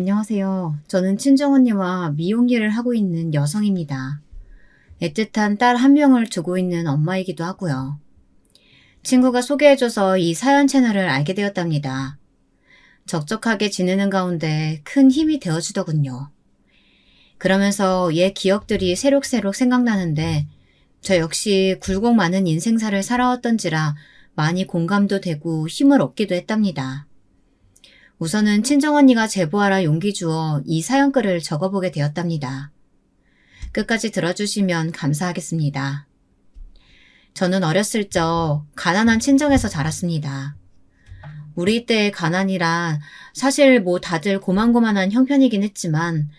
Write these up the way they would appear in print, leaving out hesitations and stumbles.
안녕하세요. 저는 친정언니와 미용 일을 하고 있는 여성입니다. 애틋한 딸 한 명을 두고 있는 엄마이기도 하고요. 친구가 소개해줘서 이 사연 채널을 알게 되었답니다. 적적하게 지내는 가운데 큰 힘이 되어주더군요. 그러면서 옛 기억들이 새록새록 생각나는데 저 역시 굴곡 많은 인생사를 살아왔던지라 많이 공감도 되고 힘을 얻기도 했답니다. 우선은 친정언니가 제보하라 용기 주어 이 사연글을 적어보게 되었답니다. 끝까지 들어주시면 감사하겠습니다. 저는 어렸을 적 가난한 친정에서 자랐습니다. 우리 때의 가난이란 사실 뭐 다들 고만고만한 형편이긴 했지만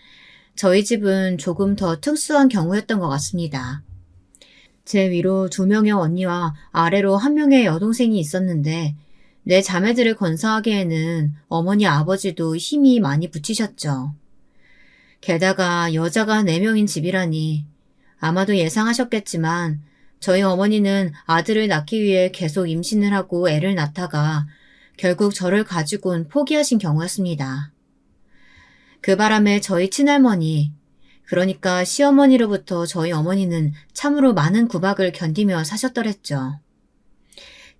저희 집은 조금 더 특수한 경우였던 것 같습니다. 제 위로 2명의 언니와 아래로 1명의 여동생이 있었는데 내 자매들을 건사하기에는 어머니 아버지도 힘이 많이 붙이셨죠. 게다가 여자가 4명인 집이라니 아마도 예상하셨겠지만 저희 어머니는 아들을 낳기 위해 계속 임신을 하고 애를 낳다가 결국 저를 가지고는 포기하신 경우였습니다. 그 바람에 저희 친할머니, 그러니까 시어머니로부터 저희 어머니는 참으로 많은 구박을 견디며 사셨더랬죠.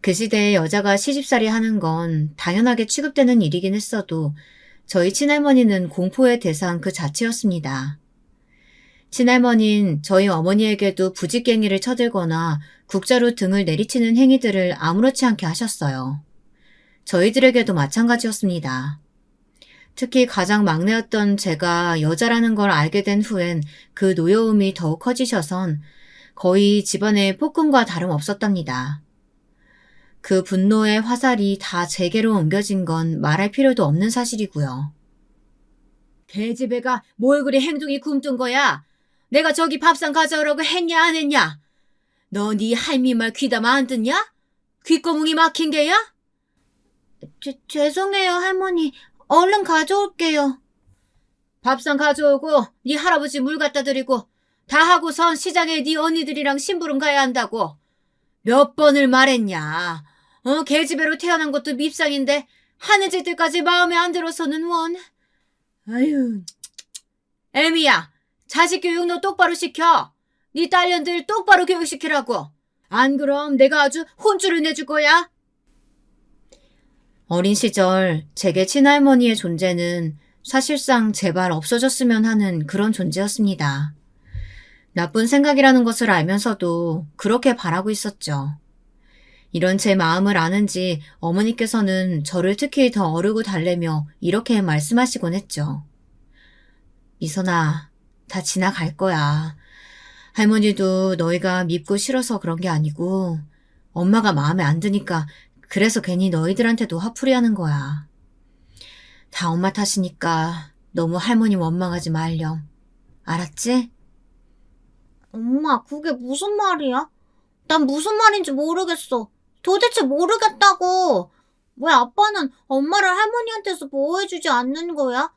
그 시대에 여자가 시집살이 하는 건 당연하게 취급되는 일이긴 했어도 저희 친할머니는 공포의 대상 그 자체였습니다. 친할머니는 저희 어머니에게도 부직갱이를 쳐들거나 국자로 등을 내리치는 행위들을 아무렇지 않게 하셨어요. 저희들에게도 마찬가지였습니다. 특히 가장 막내였던 제가 여자라는 걸 알게 된 후엔 그 노여움이 더욱 커지셔선 거의 집안의 폭군과 다름없었답니다. 그 분노의 화살이 다 제게로 옮겨진 건 말할 필요도 없는 사실이고요. 계집애가 뭘 그리 행동이 굼뜬 거야? 내가 저기 밥상 가져오라고 했냐 안 했냐? 너 네 할미 말 귀담아 안 듣냐? 귓구멍이 막힌 게야? 죄송해요 할머니. 얼른 가져올게요. 밥상 가져오고 네 할아버지 물 갖다 드리고 다 하고선 시장에 네 언니들이랑 심부름 가야 한다고. 몇 번을 말했냐. 계집애로 태어난 것도 밉상인데 하는 짓들까지 마음에 안 들어서는 원. 아유, 애미야, 자식 교육 너 똑바로 시켜. 네 딸년들 똑바로 교육시키라고. 안 그럼 내가 아주 혼쭐을 내줄 거야. 어린 시절 제게 친할머니의 존재는 사실상 제발 없어졌으면 하는 그런 존재였습니다. 나쁜 생각이라는 것을 알면서도 그렇게 바라고 있었죠. 이런 제 마음을 아는지 어머니께서는 저를 특히 더 어르고 달래며 이렇게 말씀하시곤 했죠. 미선아, 다 지나갈 거야. 할머니도 너희가 밉고 싫어서 그런 게 아니고 엄마가 마음에 안 드니까 그래서 괜히 너희들한테도 화풀이 하는 거야. 다 엄마 탓이니까 너무 할머니 원망하지 말렴. 알았지? 엄마, 그게 무슨 말이야? 난 무슨 말인지 모르겠어. 도대체 모르겠다고. 왜 아빠는 엄마를 할머니한테서 보호해주지 않는 거야?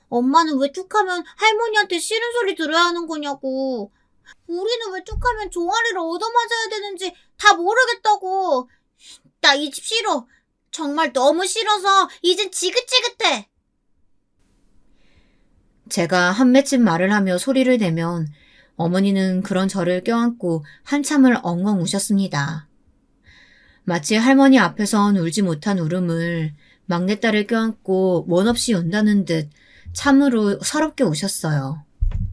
엄마는 왜 툭하면 할머니한테 싫은 소리 들어야 하는 거냐고. 우리는 왜 툭하면 종아리를 얻어맞아야 되는지 다 모르겠다고. 나 이 집 싫어. 정말 너무 싫어서 이젠 지긋지긋해. 제가 한 맺힌 말을 하며 소리를 내면 어머니는 그런 저를 껴안고 한참을 엉엉 우셨습니다. 마치 할머니 앞에선 울지 못한 울음을 막내딸을 껴안고 원 없이 운다는 듯 참으로 서럽게 우셨어요.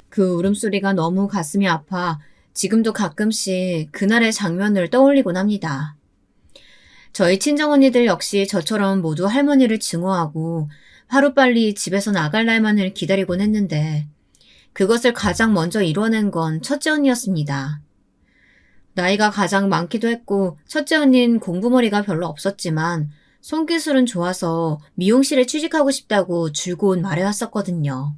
그 울음소리가 너무 가슴이 아파 지금도 가끔씩 그날의 장면을 떠올리곤 합니다. 저희 친정언니들 역시 저처럼 모두 할머니를 증오하고 하루빨리 집에서 나갈 날만을 기다리곤 했는데 그것을 가장 먼저 이뤄낸 건 첫째 언니였습니다. 나이가 가장 많기도 했고 첫째 언니는 공부머리가 별로 없었지만 손기술은 좋아서 미용실에 취직하고 싶다고 줄곧 말해왔었거든요.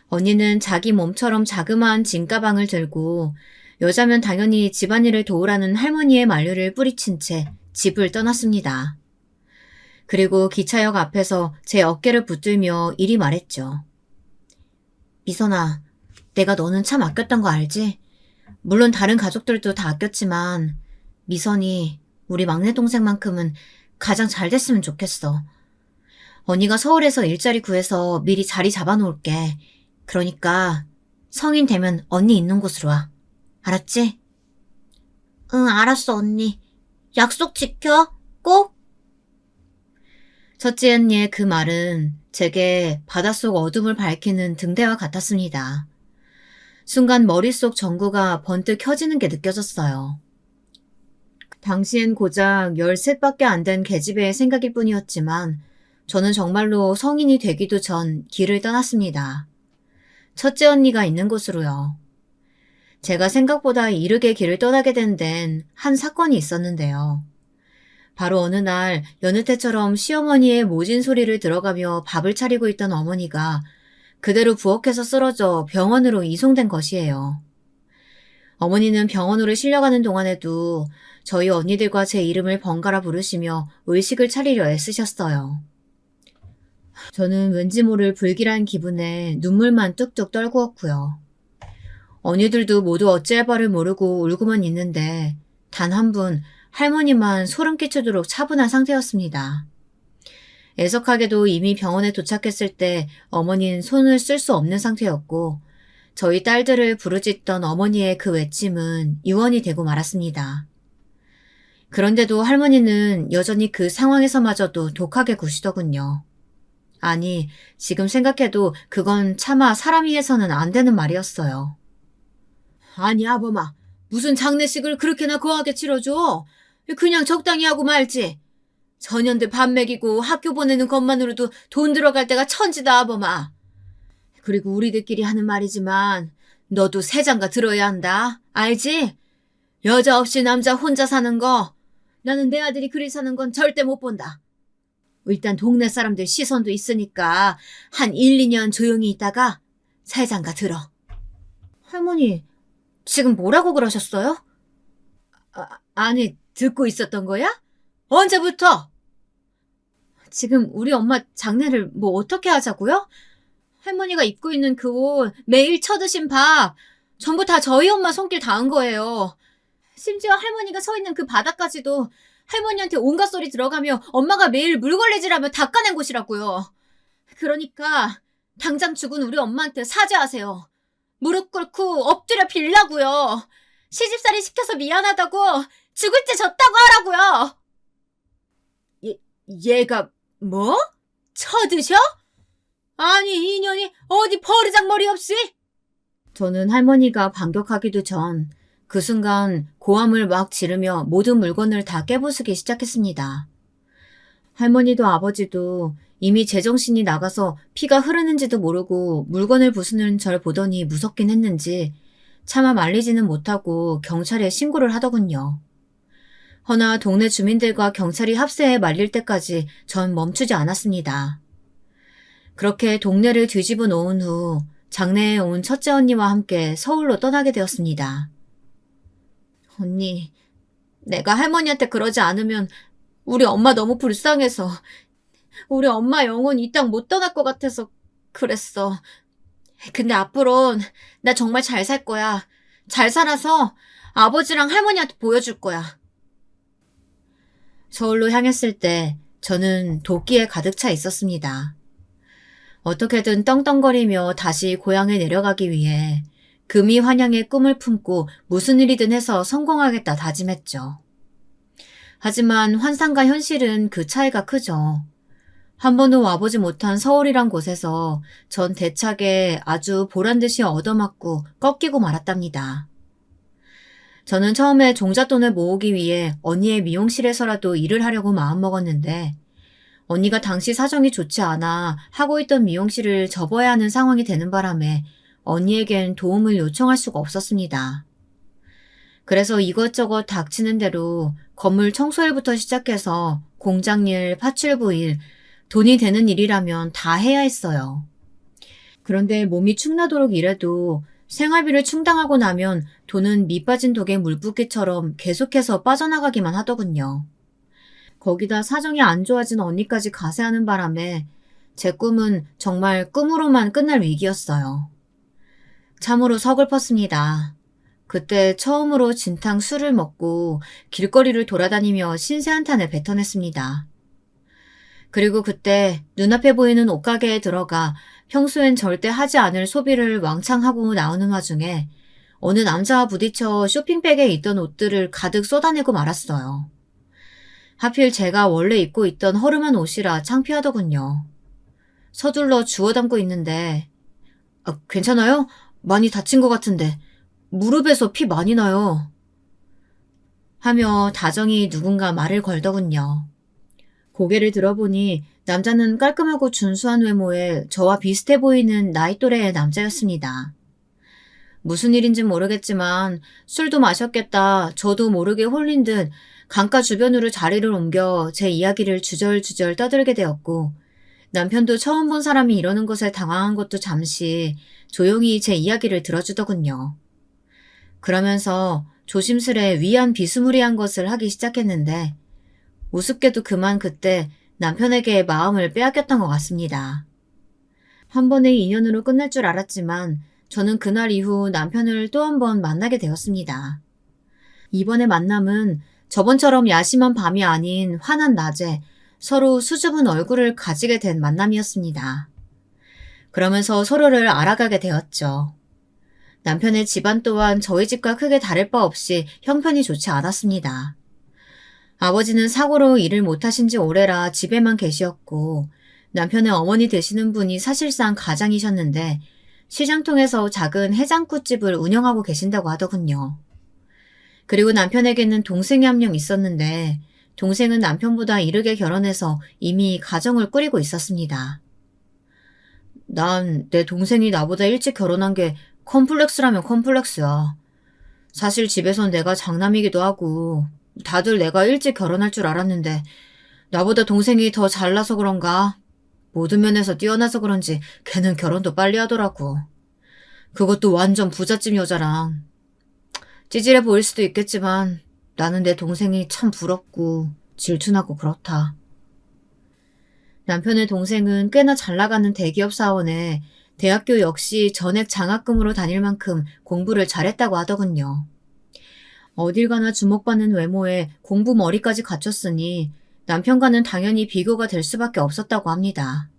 언니는 자기 몸처럼 자그마한 짐가방을 들고 여자면 당연히 집안일을 도우라는 할머니의 만류를 뿌리친 채 집을 떠났습니다. 그리고 기차역 앞에서 제 어깨를 붙들며 이리 말했죠. 미선아, 내가 너는 참 아꼈던 거 알지? 물론 다른 가족들도 다 아꼈지만 미선이 우리 막내 동생만큼은 가장 잘 됐으면 좋겠어. 언니가 서울에서 일자리 구해서 미리 자리 잡아놓을게. 그러니까 성인 되면 언니 있는 곳으로 와. 알았지? 응, 알았어, 언니. 약속 지켜. 꼭. 첫째 언니의 그 말은 제게 바닷속 어둠을 밝히는 등대와 같았습니다. 순간 머릿속 전구가 번뜩 켜지는 게 느껴졌어요. 당시엔 고작 13밖에 안 된 계집애의 생각일 뿐이었지만 저는 정말로 성인이 되기도 전 길을 떠났습니다. 첫째 언니가 있는 곳으로요. 제가 생각보다 이르게 길을 떠나게 된 데는 한 사건이 있었는데요. 바로 어느 날 여느 때처럼 시어머니의 모진 소리를 들어가며 밥을 차리고 있던 어머니가 그대로 부엌에서 쓰러져 병원으로 이송된 것이에요. 어머니는 병원으로 실려가는 동안에도 저희 언니들과 제 이름을 번갈아 부르시며 의식을 차리려 애쓰셨어요. 저는 왠지 모를 불길한 기분에 눈물만 뚝뚝 떨구었고요. 언니들도 모두 어찌할 바를 모르고 울고만 있는데 단 한 분 할머니만 소름 끼치도록 차분한 상태였습니다. 애석하게도 이미 병원에 도착했을 때 어머니는 손을 쓸 수 없는 상태였고 저희 딸들을 부르짖던 어머니의 그 외침은 유언이 되고 말았습니다. 그런데도 할머니는 여전히 그 상황에서마저도 독하게 구시더군요. 아니, 지금 생각해도 그건 차마 사람이 해서는 안 되는 말이었어요. 아니, 아범아. 무슨 장례식을 그렇게나 거하게 치러줘? 그냥 적당히 하고 말지. 전년들 밥 먹이고 학교 보내는 것만으로도 돈 들어갈 때가 천지다, 아범아. 그리고 우리들끼리 하는 말이지만 너도 새 장가 들어야 한다. 알지? 여자 없이 남자 혼자 사는 거. 나는 내 아들이 그리 사는 건 절대 못 본다. 일단 동네 사람들 시선도 있으니까 한 1, 2년 조용히 있다가 새 장가 들어. 할머니, 지금 뭐라고 그러셨어요? 아니, 듣고 있었던 거야? 언제부터? 지금 우리 엄마 장례를 뭐 어떻게 하자고요? 할머니가 입고 있는 그 옷, 매일 쳐드신 밥, 전부 다 저희 엄마 손길 닿은 거예요. 심지어 할머니가 서 있는 그 바닥까지도 할머니한테 온갖 소리 들어가며 엄마가 매일 물걸레질하며 닦아낸 곳이라고요. 그러니까 당장 죽은 우리 엄마한테 사죄하세요. 무릎 꿇고 엎드려 빌라고요. 시집살이 시켜서 미안하다고 죽을 때 졌다고 하라고요. 얘가 뭐? 쳐드셔? 아니 이년이 어디 버르장머리 없이? 저는 할머니가 반격하기도 전 그 순간 고함을 막 지르며 모든 물건을 다 깨부수기 시작했습니다. 할머니도 아버지도 이미 제정신이 나가서 피가 흐르는지도 모르고 물건을 부수는 절 보더니 무섭긴 했는지 차마 말리지는 못하고 경찰에 신고를 하더군요. 허나 동네 주민들과 경찰이 합세해 말릴 때까지 전 멈추지 않았습니다. 그렇게 동네를 뒤집어 놓은 후 장례에 온 첫째 언니와 함께 서울로 떠나게 되었습니다. 언니, 내가 할머니한테 그러지 않으면 우리 엄마 너무 불쌍해서 우리 엄마 영혼 이 땅 못 떠날 것 같아서 그랬어. 근데 앞으론 나 정말 잘 살 거야. 잘 살아서 아버지랑 할머니한테 보여줄 거야. 서울로 향했을 때 저는 도끼에 가득 차 있었습니다. 어떻게든 떵떵거리며 다시 고향에 내려가기 위해 금이 환양의 꿈을 품고 무슨 일이든 해서 성공하겠다 다짐했죠. 하지만 환상과 현실은 그 차이가 크죠. 한 번도 와보지 못한 서울이란 곳에서 전 대차게 아주 보란듯이 얻어맞고 꺾이고 말았답니다. 저는 처음에 종잣돈을 모으기 위해 언니의 미용실에서라도 일을 하려고 마음먹었는데 언니가 당시 사정이 좋지 않아 하고 있던 미용실을 접어야 하는 상황이 되는 바람에 언니에겐 도움을 요청할 수가 없었습니다. 그래서 이것저것 닥치는 대로 건물 청소일부터 시작해서 공장일, 파출부일, 돈이 되는 일이라면 다 해야 했어요. 그런데 몸이 축나도록 일해도 생활비를 충당하고 나면 돈은 밑빠진 독에 물붓기처럼 계속해서 빠져나가기만 하더군요. 거기다 사정이 안 좋아진 언니까지 가세하는 바람에 제 꿈은 정말 꿈으로만 끝날 위기였어요. 참으로 서글펐습니다. 그때 처음으로 진탕 술을 먹고 길거리를 돌아다니며 신세 한탄을 뱉어냈습니다. 그리고 그때 눈앞에 보이는 옷가게에 들어가 평소엔 절대 하지 않을 소비를 왕창 하고 나오는 와중에 어느 남자와 부딪혀 쇼핑백에 있던 옷들을 가득 쏟아내고 말았어요. 하필 제가 원래 입고 있던 허름한 옷이라 창피하더군요. 서둘러 주워 담고 있는데 괜찮아요? 많이 다친 것 같은데 무릎에서 피 많이 나요. 하며 다정히 누군가 말을 걸더군요. 고개를 들어보니 남자는 깔끔하고 준수한 외모에 저와 비슷해 보이는 나이 또래의 남자였습니다. 무슨 일인진 모르겠지만 술도 마셨겠다 저도 모르게 홀린 듯 강가 주변으로 자리를 옮겨 제 이야기를 주절주절 떠들게 되었고 남편도 처음 본 사람이 이러는 것에 당황한 것도 잠시 조용히 제 이야기를 들어주더군요. 그러면서 조심스레 위안 비스무리한 것을 하기 시작했는데 우습게도 그만 그때 남편에게 마음을 빼앗겼던 것 같습니다. 한 번의 인연으로 끝날 줄 알았지만 저는 그날 이후 남편을 또 한 번 만나게 되었습니다. 이번의 만남은 저번처럼 야심한 밤이 아닌 환한 낮에 서로 수줍은 얼굴을 가지게 된 만남이었습니다. 그러면서 서로를 알아가게 되었죠. 남편의 집안 또한 저희 집과 크게 다를 바 없이 형편이 좋지 않았습니다. 아버지는 사고로 일을 못하신 지 오래라 집에만 계시었고 남편의 어머니 되시는 분이 사실상 가장이셨는데 시장통에서 작은 해장국집을 운영하고 계신다고 하더군요. 그리고 남편에게는 동생이 한 명 있었는데 동생은 남편보다 이르게 결혼해서 이미 가정을 꾸리고 있었습니다. 난 내 동생이 나보다 일찍 결혼한 게 컴플렉스라면 컴플렉스야. 사실 집에선 내가 장남이기도 하고 다들 내가 일찍 결혼할 줄 알았는데 나보다 동생이 더 잘나서 그런가? 모든 면에서 뛰어나서 그런지 걔는 결혼도 빨리 하더라고. 그것도 완전 부잣집 여자랑. 찌질해 보일 수도 있겠지만 나는 내 동생이 참 부럽고 질투나고 그렇다. 남편의 동생은 꽤나 잘나가는 대기업 사원에 대학교 역시 전액 장학금으로 다닐 만큼 공부를 잘했다고 하더군요. 어딜 가나 주목받는 외모에 공부 머리까지 갖췄으니 남편과는 당연히 비교가 될 수밖에 없었다고 합니다.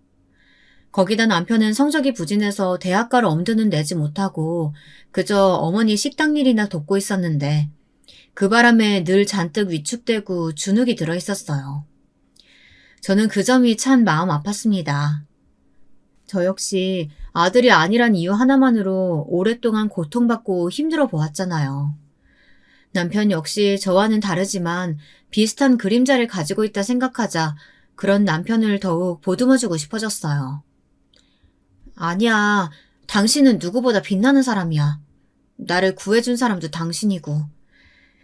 거기다 남편은 성적이 부진해서 대학가를 엄두는 내지 못하고 그저 어머니 식당 일이나 돕고 있었는데 그 바람에 늘 잔뜩 위축되고 주눅이 들어 있었어요. 저는 그 점이 참 마음 아팠습니다. 저 역시 아들이 아니란 이유 하나만으로 오랫동안 고통받고 힘들어 보았잖아요. 남편 역시 저와는 다르지만 비슷한 그림자를 가지고 있다 생각하자 그런 남편을 더욱 보듬어주고 싶어졌어요. 아니야, 당신은 누구보다 빛나는 사람이야. 나를 구해준 사람도 당신이고.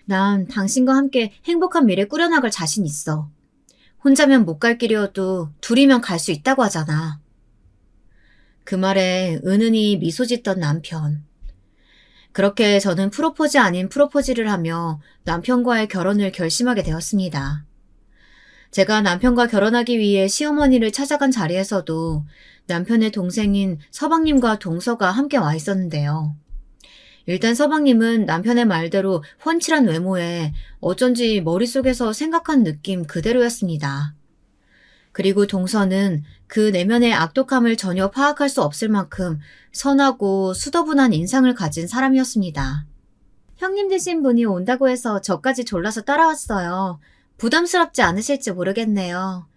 난 당신과 함께 행복한 미래 꾸려나갈 자신 있어. 혼자면 못 갈 길이어도 둘이면 갈 수 있다고 하잖아. 그 말에 은은히 미소 짓던 남편. 그렇게 저는 프로포즈 아닌 프로포즈를 하며 남편과의 결혼을 결심하게 되었습니다. 제가 남편과 결혼하기 위해 시어머니를 찾아간 자리에서도 남편의 동생인 서방님과 동서가 함께 와 있었는데요. 일단 서방님은 남편의 말대로 훤칠한 외모에 어쩐지 머릿속에서 생각한 느낌 그대로였습니다. 그리고 동서는 그 내면의 악독함을 전혀 파악할 수 없을 만큼 선하고 수더분한 인상을 가진 사람이었습니다. 형님 되신 분이 온다고 해서 저까지 졸라서 따라왔어요. 부담스럽지 않으실지 모르겠네요.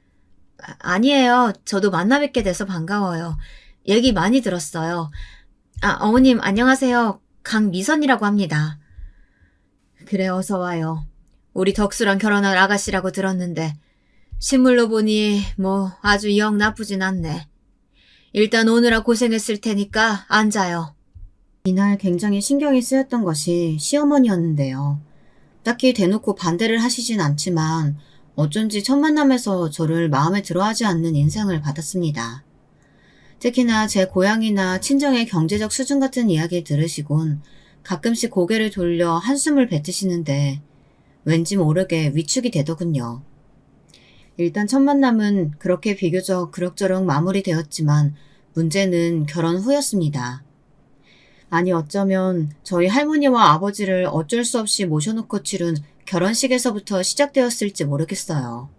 아니에요. 저도 만나 뵙게 돼서 반가워요. 얘기 많이 들었어요. 어머님 안녕하세요. 강미선이라고 합니다. 그래 어서 와요. 우리 덕수랑 결혼할 아가씨라고 들었는데 실물로 보니 뭐 아주 영 나쁘진 않네. 일단 오느라 고생했을 테니까 앉아요. 이날 굉장히 신경이 쓰였던 것이 시어머니였는데요. 딱히 대놓고 반대를 하시진 않지만 어쩐지 첫 만남에서 저를 마음에 들어하지 않는 인상을 받았습니다. 특히나 제 고향이나 친정의 경제적 수준 같은 이야기 들으시곤 가끔씩 고개를 돌려 한숨을 뱉으시는데 왠지 모르게 위축이 되더군요. 일단 첫 만남은 그렇게 비교적 그럭저럭 마무리되었지만 문제는 결혼 후였습니다. 아니 어쩌면 저희 할머니와 아버지를 어쩔 수 없이 모셔놓고 치른 결혼식에서부터 시작되었을지 모르겠어요.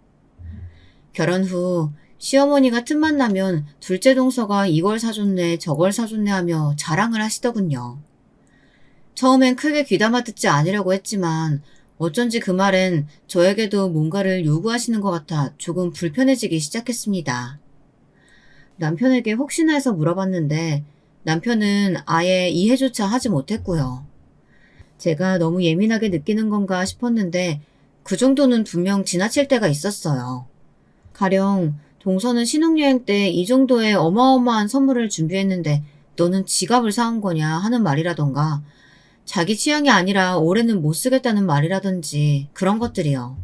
결혼 후 시어머니가 틈만 나면 둘째 동서가 이걸 사줬네 저걸 사줬네 하며 자랑을 하시더군요. 처음엔 크게 귀담아 듣지 않으려고 했지만 어쩐지 그 말엔 저에게도 뭔가를 요구하시는 것 같아 조금 불편해지기 시작했습니다. 남편에게 혹시나 해서 물어봤는데 남편은 아예 이해조차 하지 못했고요. 제가 너무 예민하게 느끼는 건가 싶었는데 그 정도는 분명 지나칠 때가 있었어요. 가령 동서는 신혼여행 때 이 정도의 어마어마한 선물을 준비했는데 너는 지갑을 사온 거냐 하는 말이라던가 자기 취향이 아니라 올해는 못 쓰겠다는 말이라든지 그런 것들이요.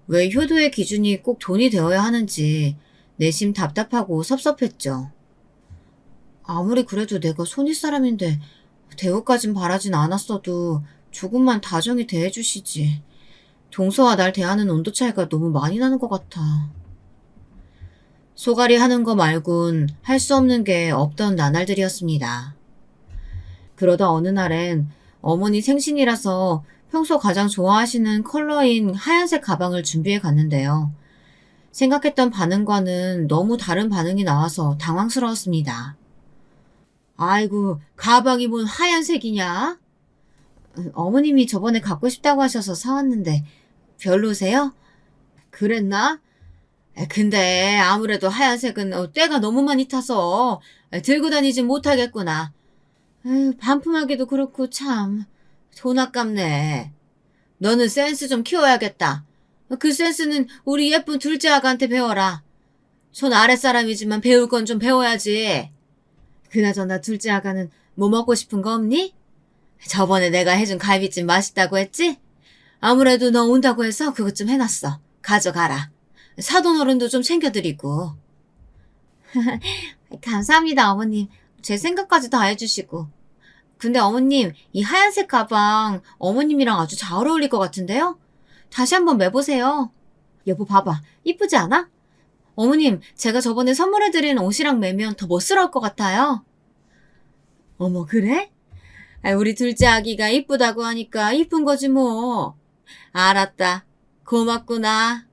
왜 효도의 기준이 꼭 돈이 되어야 하는지 내심 답답하고 섭섭했죠. 아무리 그래도 내가 손윗 사람인데 대우까진 바라진 않았어도 조금만 다정히 대해주시지. 동서와 날 대하는 온도 차이가 너무 많이 나는 것 같아. 소갈이 하는 거 말곤 할 수 없는 게 없던 나날들이었습니다. 그러다 어느 날엔 어머니 생신이라서 평소 가장 좋아하시는 컬러인 하얀색 가방을 준비해 갔는데요. 생각했던 반응과는 너무 다른 반응이 나와서 당황스러웠습니다. 아이고, 가방이 뭔 하얀색이냐? 어머님이 저번에 갖고 싶다고 하셔서 사왔는데 별로세요? 그랬나? 근데 아무래도 하얀색은 때가 너무 많이 타서 들고 다니진 못하겠구나. 반품하기도 그렇고 참 돈 아깝네. 너는 센스 좀 키워야겠다. 그 센스는 우리 예쁜 둘째 아가한테 배워라. 손 아랫사람이지만 배울 건 좀 배워야지. 그나저나 둘째 아가는 뭐 먹고 싶은 거 없니? 저번에 내가 해준 갈비찜 맛있다고 했지? 아무래도 너 온다고 해서 그것 좀 해놨어. 가져가라. 사돈어른도 좀 챙겨드리고. 감사합니다, 어머님. 제 생각까지 다 해주시고. 근데 어머님, 이 하얀색 가방 어머님이랑 아주 잘 어울릴 것 같은데요? 다시 한번 매보세요. 여보 봐봐. 이쁘지 않아? 어머님, 제가 저번에 선물해드린 옷이랑 매면 더 멋스러울 것 같아요. 어머, 그래? 우리 둘째 아기가 이쁘다고 하니까 이쁜 거지 뭐. 알았다. 고맙구나.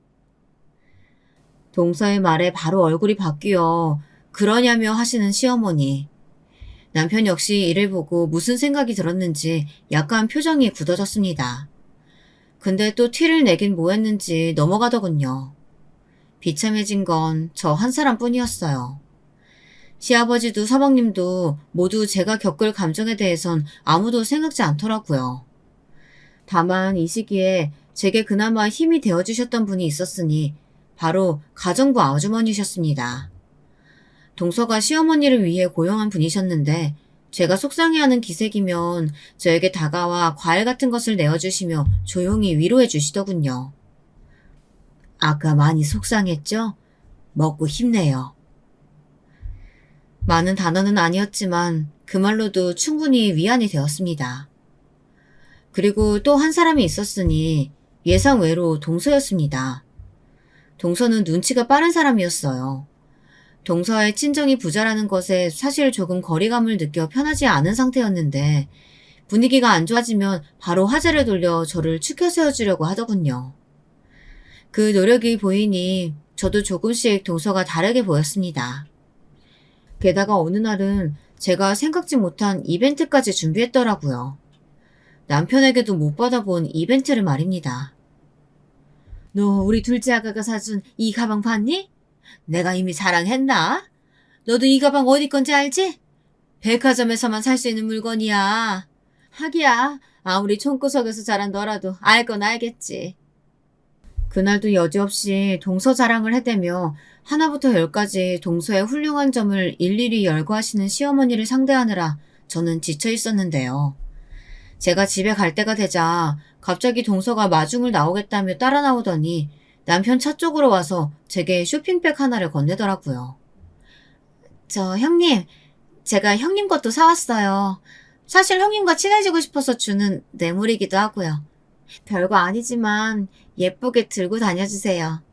동서의 말에 바로 얼굴이 바뀌어 그러냐며 하시는 시어머니. 남편 역시 이를 보고 무슨 생각이 들었는지 약간 표정이 굳어졌습니다. 근데 또 티를 내긴 뭐했는지 넘어가더군요. 비참해진 건 저 한 사람뿐이었어요. 시아버지도 서방님도 모두 제가 겪을 감정에 대해선 아무도 생각지 않더라고요. 다만 이 시기에 제게 그나마 힘이 되어주셨던 분이 있었으니 바로 가정부 아주머니셨습니다. 동서가 시어머니를 위해 고용한 분이셨는데 제가 속상해하는 기색이면 저에게 다가와 과일 같은 것을 내어주시며 조용히 위로해 주시더군요. 아까 많이 속상했죠? 먹고 힘내요. 많은 단어는 아니었지만 그 말로도 충분히 위안이 되었습니다. 그리고 또 한 사람이 있었으니 예상외로 동서였습니다. 동서는 눈치가 빠른 사람이었어요. 동서의 친정이 부자라는 것에 사실 조금 거리감을 느껴 편하지 않은 상태였는데 분위기가 안 좋아지면 바로 화제를 돌려 저를 추켜 세워주려고 하더군요. 그 노력이 보이니 저도 조금씩 동서가 다르게 보였습니다. 게다가 어느 날은 제가 생각지 못한 이벤트까지 준비했더라고요. 남편에게도 못 받아본 이벤트를 말입니다. 너 우리 둘째 아가가 사준 이 가방 봤니? 내가 이미 자랑했나? 너도 이 가방 어디 건지 알지? 백화점에서만 살 수 있는 물건이야. 하기야 아무리 총구석에서 자란 너라도 알 건 알겠지. 그날도 여지없이 동서 자랑을 해대며 하나부터 열까지 동서의 훌륭한 점을 일일이 열거하시는 시어머니를 상대하느라 저는 지쳐 있었는데요. 제가 집에 갈 때가 되자 갑자기 동서가 마중을 나오겠다며 따라 나오더니 남편 차 쪽으로 와서 제게 쇼핑백 하나를 건네더라고요. 저 형님, 제가 형님 것도 사왔어요. 사실 형님과 친해지고 싶어서 주는 뇌물이기도 하고요. 별거 아니지만 예쁘게 들고 다녀주세요.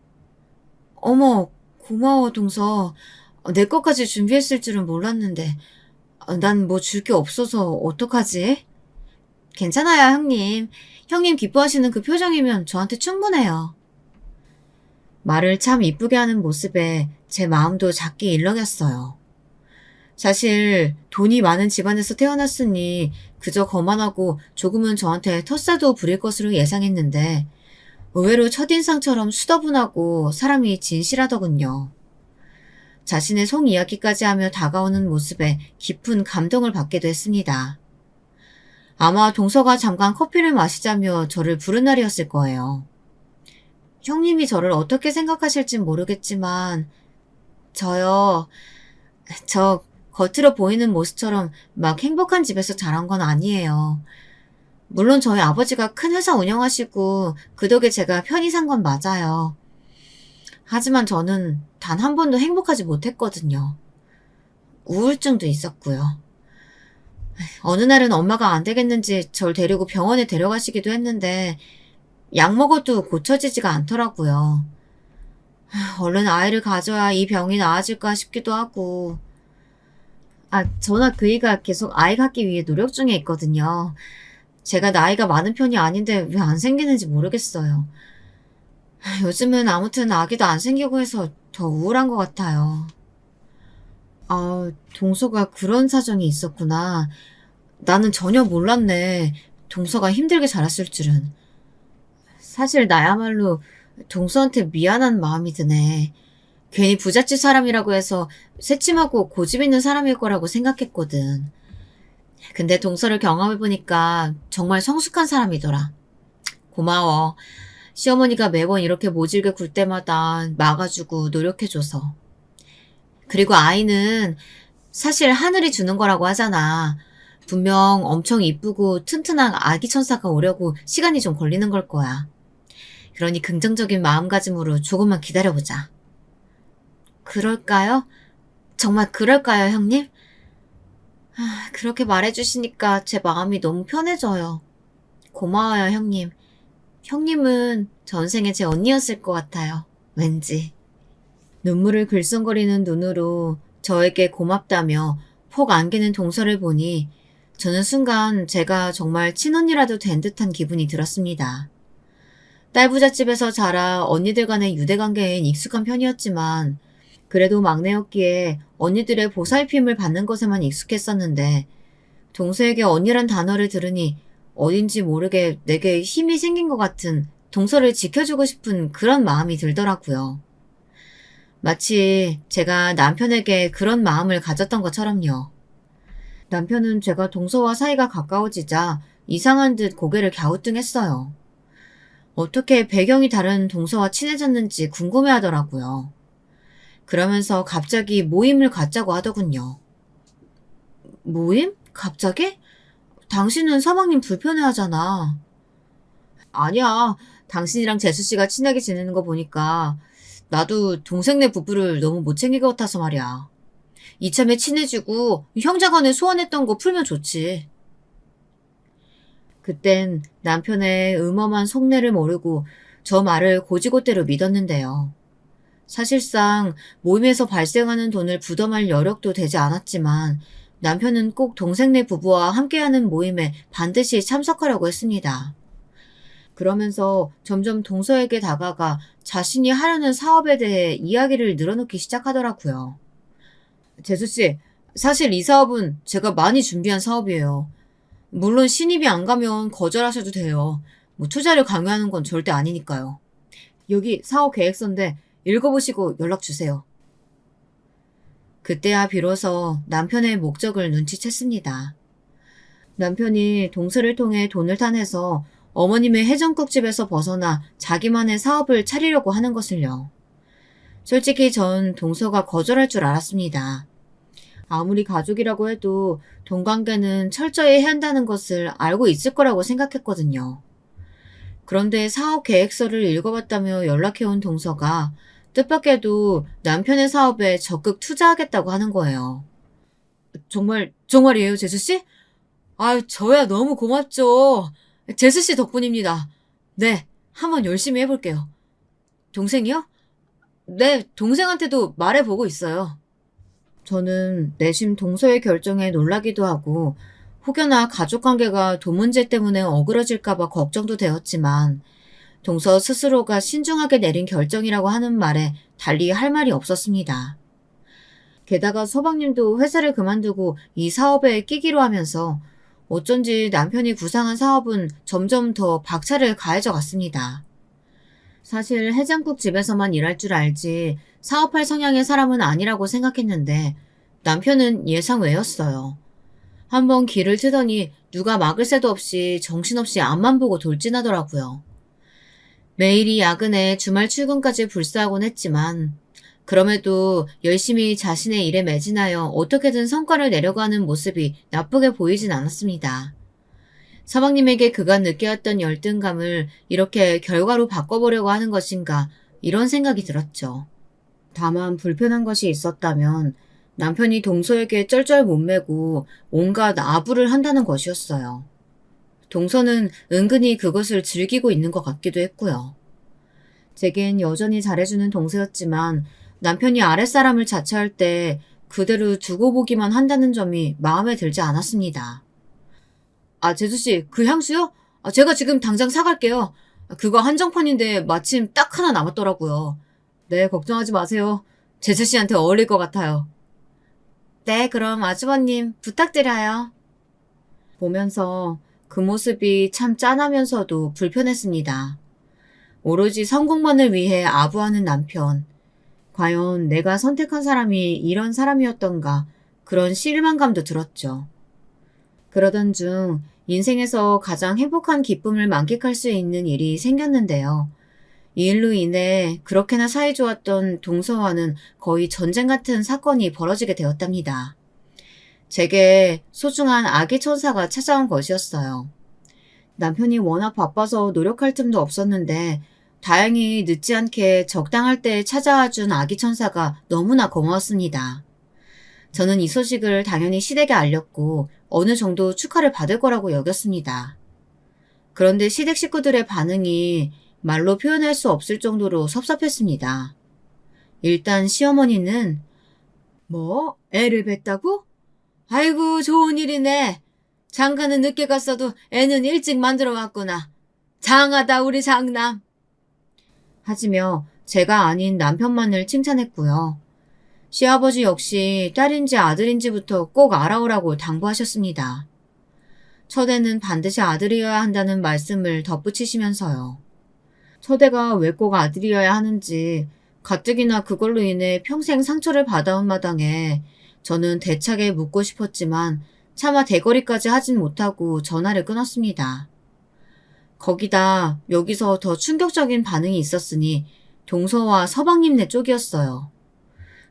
어머, 고마워 동서. 내 것까지 준비했을 줄은 몰랐는데 난 뭐 줄 게 없어서 어떡하지? 괜찮아요 형님. 형님 기뻐하시는 그 표정이면 저한테 충분해요. 말을 참 이쁘게 하는 모습에 제 마음도 작게 일렁였어요. 사실 돈이 많은 집안에서 태어났으니 그저 거만하고 조금은 저한테 텃세도 부릴 것으로 예상했는데 의외로 첫인상처럼 수더분하고 사람이 진실하더군요. 자신의 속 이야기까지 하며 다가오는 모습에 깊은 감동을 받기도 했습니다. 아마 동서가 잠깐 커피를 마시자며 저를 부른 날이었을 거예요. 형님이 저를 어떻게 생각하실진 모르겠지만 저 겉으로 보이는 모습처럼 막 행복한 집에서 자란 건 아니에요. 물론 저희 아버지가 큰 회사 운영하시고 그 덕에 제가 편히 산 건 맞아요. 하지만 저는 단 한 번도 행복하지 못했거든요. 우울증도 있었고요. 어느 날은 엄마가 안 되겠는지 절 데리고 병원에 데려가시기도 했는데 약 먹어도 고쳐지지가 않더라고요. 얼른 아이를 가져야 이 병이 나아질까 싶기도 하고. 저나 그이가 계속 아이 갖기 위해 노력 중에 있거든요. 제가 나이가 많은 편이 아닌데 왜 안 생기는지 모르겠어요. 요즘은 아무튼 아기도 안 생기고 해서 더 우울한 것 같아요. 동서가 그런 사정이 있었구나. 나는 전혀 몰랐네. 동서가 힘들게 자랐을 줄은. 사실 나야말로 동서한테 미안한 마음이 드네. 괜히 부잣집 사람이라고 해서 새침하고 고집 있는 사람일 거라고 생각했거든. 근데 동서를 경험해보니까 정말 성숙한 사람이더라. 고마워. 시어머니가 매번 이렇게 모질게 굴 때마다 막아주고 노력해줘서. 그리고 아이는 사실 하늘이 주는 거라고 하잖아. 분명 엄청 이쁘고 튼튼한 아기 천사가 오려고 시간이 좀 걸리는 걸 거야. 그러니 긍정적인 마음가짐으로 조금만 기다려보자. 그럴까요? 정말 그럴까요, 형님? 그렇게 말해주시니까 제 마음이 너무 편해져요. 고마워요, 형님. 형님은 전생에 제 언니였을 것 같아요. 왠지. 눈물을 글썽거리는 눈으로 저에게 고맙다며 폭 안기는 동서를 보니 저는 순간 제가 정말 친언니라도 된 듯한 기분이 들었습니다. 딸부잣집에서 자라 언니들 간의 유대관계엔 익숙한 편이었지만 그래도 막내였기에 언니들의 보살핌을 받는 것에만 익숙했었는데 동서에게 언니란 단어를 들으니 어딘지 모르게 내게 힘이 생긴 것 같은 동서를 지켜주고 싶은 그런 마음이 들더라고요. 마치 제가 남편에게 그런 마음을 가졌던 것처럼요. 남편은 제가 동서와 사이가 가까워지자 이상한 듯 고개를 갸우뚱했어요. 어떻게 배경이 다른 동서와 친해졌는지 궁금해하더라고요. 그러면서 갑자기 모임을 갖자고 하더군요. 모임? 갑자기? 당신은 서방님 불편해하잖아. 아니야. 당신이랑 재수씨가 친하게 지내는 거 보니까 나도 동생네 부부를 너무 못 챙길 것 같아서 말이야. 이참에 친해지고 형제간에 소원했던 거 풀면 좋지. 그땐 남편의 음험한 속내를 모르고 저 말을 고지고대로 믿었는데요. 사실상 모임에서 발생하는 돈을 부담할 여력도 되지 않았지만 남편은 꼭 동생네 부부와 함께하는 모임에 반드시 참석하려고 했습니다. 그러면서 점점 동서에게 다가가 자신이 하려는 사업에 대해 이야기를 늘어놓기 시작하더라고요. 재수씨, 사실 이 사업은 제가 많이 준비한 사업이에요. 물론 신입이 안 가면 거절하셔도 돼요. 투자를 강요하는 건 절대 아니니까요. 여기 사업 계획서인데 읽어보시고 연락 주세요. 그때야 비로소 남편의 목적을 눈치챘습니다. 남편이 동서를 통해 돈을 타내서 어머님의 해장국집에서 벗어나 자기만의 사업을 차리려고 하는 것을요. 솔직히 전 동서가 거절할 줄 알았습니다. 아무리 가족이라고 해도 돈 관계는 철저히 해야 한다는 것을 알고 있을 거라고 생각했거든요. 그런데 사업 계획서를 읽어봤다며 연락해온 동서가 뜻밖에도 남편의 사업에 적극 투자하겠다고 하는 거예요. 정말이에요, 재수씨? 저야 너무 고맙죠. 재수씨 덕분입니다. 네, 한번 열심히 해볼게요. 동생이요? 네, 동생한테도 말해보고 있어요. 저는 내심 동서의 결정에 놀라기도 하고 혹여나 가족관계가 돈 문제 때문에 어그러질까봐 걱정도 되었지만 동서 스스로가 신중하게 내린 결정이라고 하는 말에 달리 할 말이 없었습니다. 게다가 서방님도 회사를 그만두고 이 사업에 끼기로 하면서 어쩐지 남편이 구상한 사업은 점점 더 박차를 가해져 갔습니다. 사실 해장국 집에서만 일할 줄 알지 사업할 성향의 사람은 아니라고 생각했는데 남편은 예상 외였어요. 한번 길을 트더니 누가 막을 새도 없이 정신없이 앞만 보고 돌진하더라고요. 매일이 야근에 주말 출근까지 불사하곤 했지만 그럼에도 열심히 자신의 일에 매진하여 어떻게든 성과를 내려고 하는 모습이 나쁘게 보이진 않았습니다. 서방님에게 그간 느껴왔던 열등감을 이렇게 결과로 바꿔보려고 하는 것인가 이런 생각이 들었죠. 다만 불편한 것이 있었다면 남편이 동서에게 쩔쩔 못 매고 온갖 아부를 한다는 것이었어요. 동서는 은근히 그것을 즐기고 있는 것 같기도 했고요. 제겐 여전히 잘해주는 동서였지만 남편이 아랫사람을 자처할 때 그대로 두고 보기만 한다는 점이 마음에 들지 않았습니다. 아, 재수씨, 그 향수요? 제가 지금 당장 사갈게요. 그거 한정판인데 마침 딱 하나 남았더라고요. 네, 걱정하지 마세요. 재수씨한테 어울릴 것 같아요. 네, 그럼 아주버님 부탁드려요. 보면서 그 모습이 참 짠하면서도 불편했습니다. 오로지 성공만을 위해 아부하는 남편. 과연 내가 선택한 사람이 이런 사람이었던가 그런 실망감도 들었죠. 그러던 중 인생에서 가장 행복한 기쁨을 만끽할 수 있는 일이 생겼는데요. 이 일로 인해 그렇게나 사이좋았던 동서와는 거의 전쟁 같은 사건이 벌어지게 되었답니다. 제게 소중한 아기 천사가 찾아온 것이었어요. 남편이 워낙 바빠서 노력할 틈도 없었는데 다행히 늦지 않게 적당할 때 찾아와 준 아기 천사가 너무나 고마웠습니다. 저는 이 소식을 당연히 시댁에 알렸고 어느 정도 축하를 받을 거라고 여겼습니다. 그런데 시댁 식구들의 반응이 말로 표현할 수 없을 정도로 섭섭했습니다. 일단 시어머니는 뭐? 애를 뱄다고? 아이고 좋은 일이네. 장가는 늦게 갔어도 애는 일찍 만들어 왔구나. 장하다 우리 장남. 하지며 제가 아닌 남편만을 칭찬했고요. 시아버지 역시 딸인지 아들인지부터 꼭 알아오라고 당부하셨습니다. 첫애는 반드시 아들이어야 한다는 말씀을 덧붙이시면서요. 첫애가 왜 꼭 아들이어야 하는지 가뜩이나 그걸로 인해 평생 상처를 받아온 마당에 저는 대차게 묻고 싶었지만 차마 대거리까지 하진 못하고 전화를 끊었습니다. 거기다 여기서 더 충격적인 반응이 있었으니 동서와 서방님네 쪽이었어요.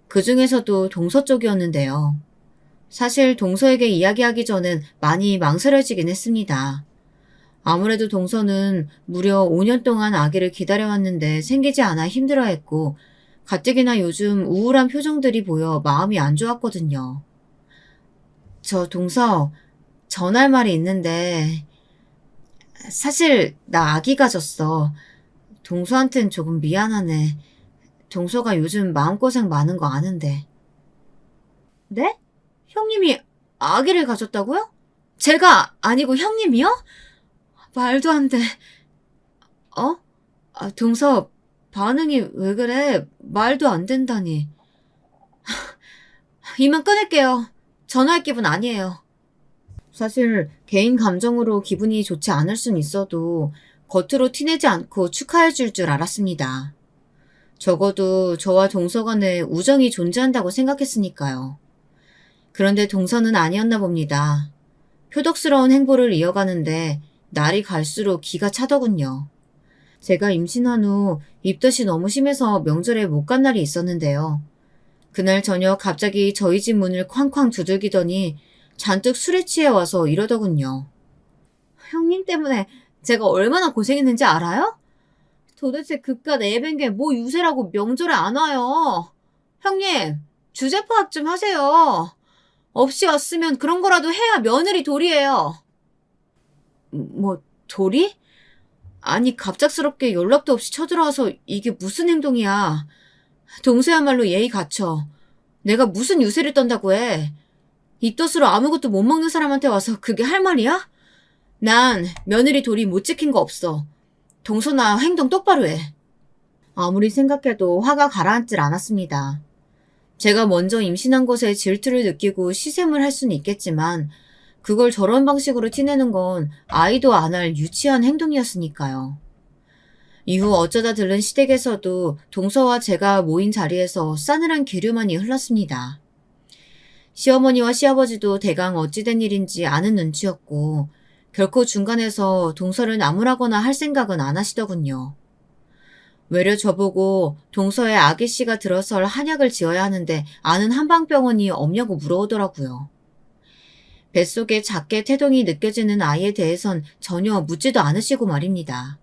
그 중에서도 동서 쪽이었는데요. 사실 동서에게 이야기하기 전엔 많이 망설여지긴 했습니다. 아무래도 동서는 무려 5년 동안 아기를 기다려왔는데 생기지 않아 힘들어했고 가뜩이나 요즘 우울한 표정들이 보여 마음이 안 좋았거든요. 저 동서, 전할 말이 있는데 사실 나 아기 가졌어. 동서한텐 조금 미안하네. 동서가 요즘 마음고생 많은 거 아는데. 네? 형님이 아기를 가졌다고요? 제가 아니고 형님이요? 말도 안 돼. 어? 동서, 반응이 왜 그래? 말도 안 된다니. 이만 끊을게요. 전화할 기분 아니에요. 사실 개인 감정으로 기분이 좋지 않을 순 있어도 겉으로 티내지 않고 축하해 줄 줄 알았습니다. 적어도 저와 동서 간에 우정이 존재한다고 생각했으니까요. 그런데 동서는 아니었나 봅니다. 표독스러운 행보를 이어가는데 날이 갈수록 기가 차더군요. 제가 임신한 후 입덧이 너무 심해서 명절에 못 간 날이 있었는데요. 그날 저녁 갑자기 저희 집 문을 쾅쾅 두들기더니 잔뜩 술에 취해 와서 이러더군요. 형님 때문에 제가 얼마나 고생했는지 알아요? 도대체 그깟 애밴 게 뭐 유세라고 명절에 안 와요. 형님, 주제 파악 좀 하세요. 없이 왔으면 그런 거라도 해야 며느리 도리예요. 뭐 도리? 아니 갑작스럽게 연락도 없이 쳐들어와서 이게 무슨 행동이야. 동서야말로 예의 갖춰. 내가 무슨 유세를 떤다고 해. 입덧으로 아무것도 못 먹는 사람한테 와서 그게 할 말이야? 난 며느리 도리 못 지킨 거 없어. 동서나 행동 똑바로 해. 아무리 생각해도 화가 가라앉질 않았습니다. 제가 먼저 임신한 것에 질투를 느끼고 시샘을 할 수는 있겠지만 그걸 저런 방식으로 티내는 건 아이도 안 할 유치한 행동이었으니까요. 이후 어쩌다 들른 시댁에서도 동서와 제가 모인 자리에서 싸늘한 기류만이 흘렀습니다. 시어머니와 시아버지도 대강 어찌된 일인지 아는 눈치였고 결코 중간에서 동서를 나무라거나 할 생각은 안 하시더군요. 외려 저보고 동서의 아기씨가 들어설 한약을 지어야 하는데 아는 한방병원이 없냐고 물어오더라고요. 뱃속에 작게 태동이 느껴지는 아이에 대해선 전혀 묻지도 않으시고 말입니다.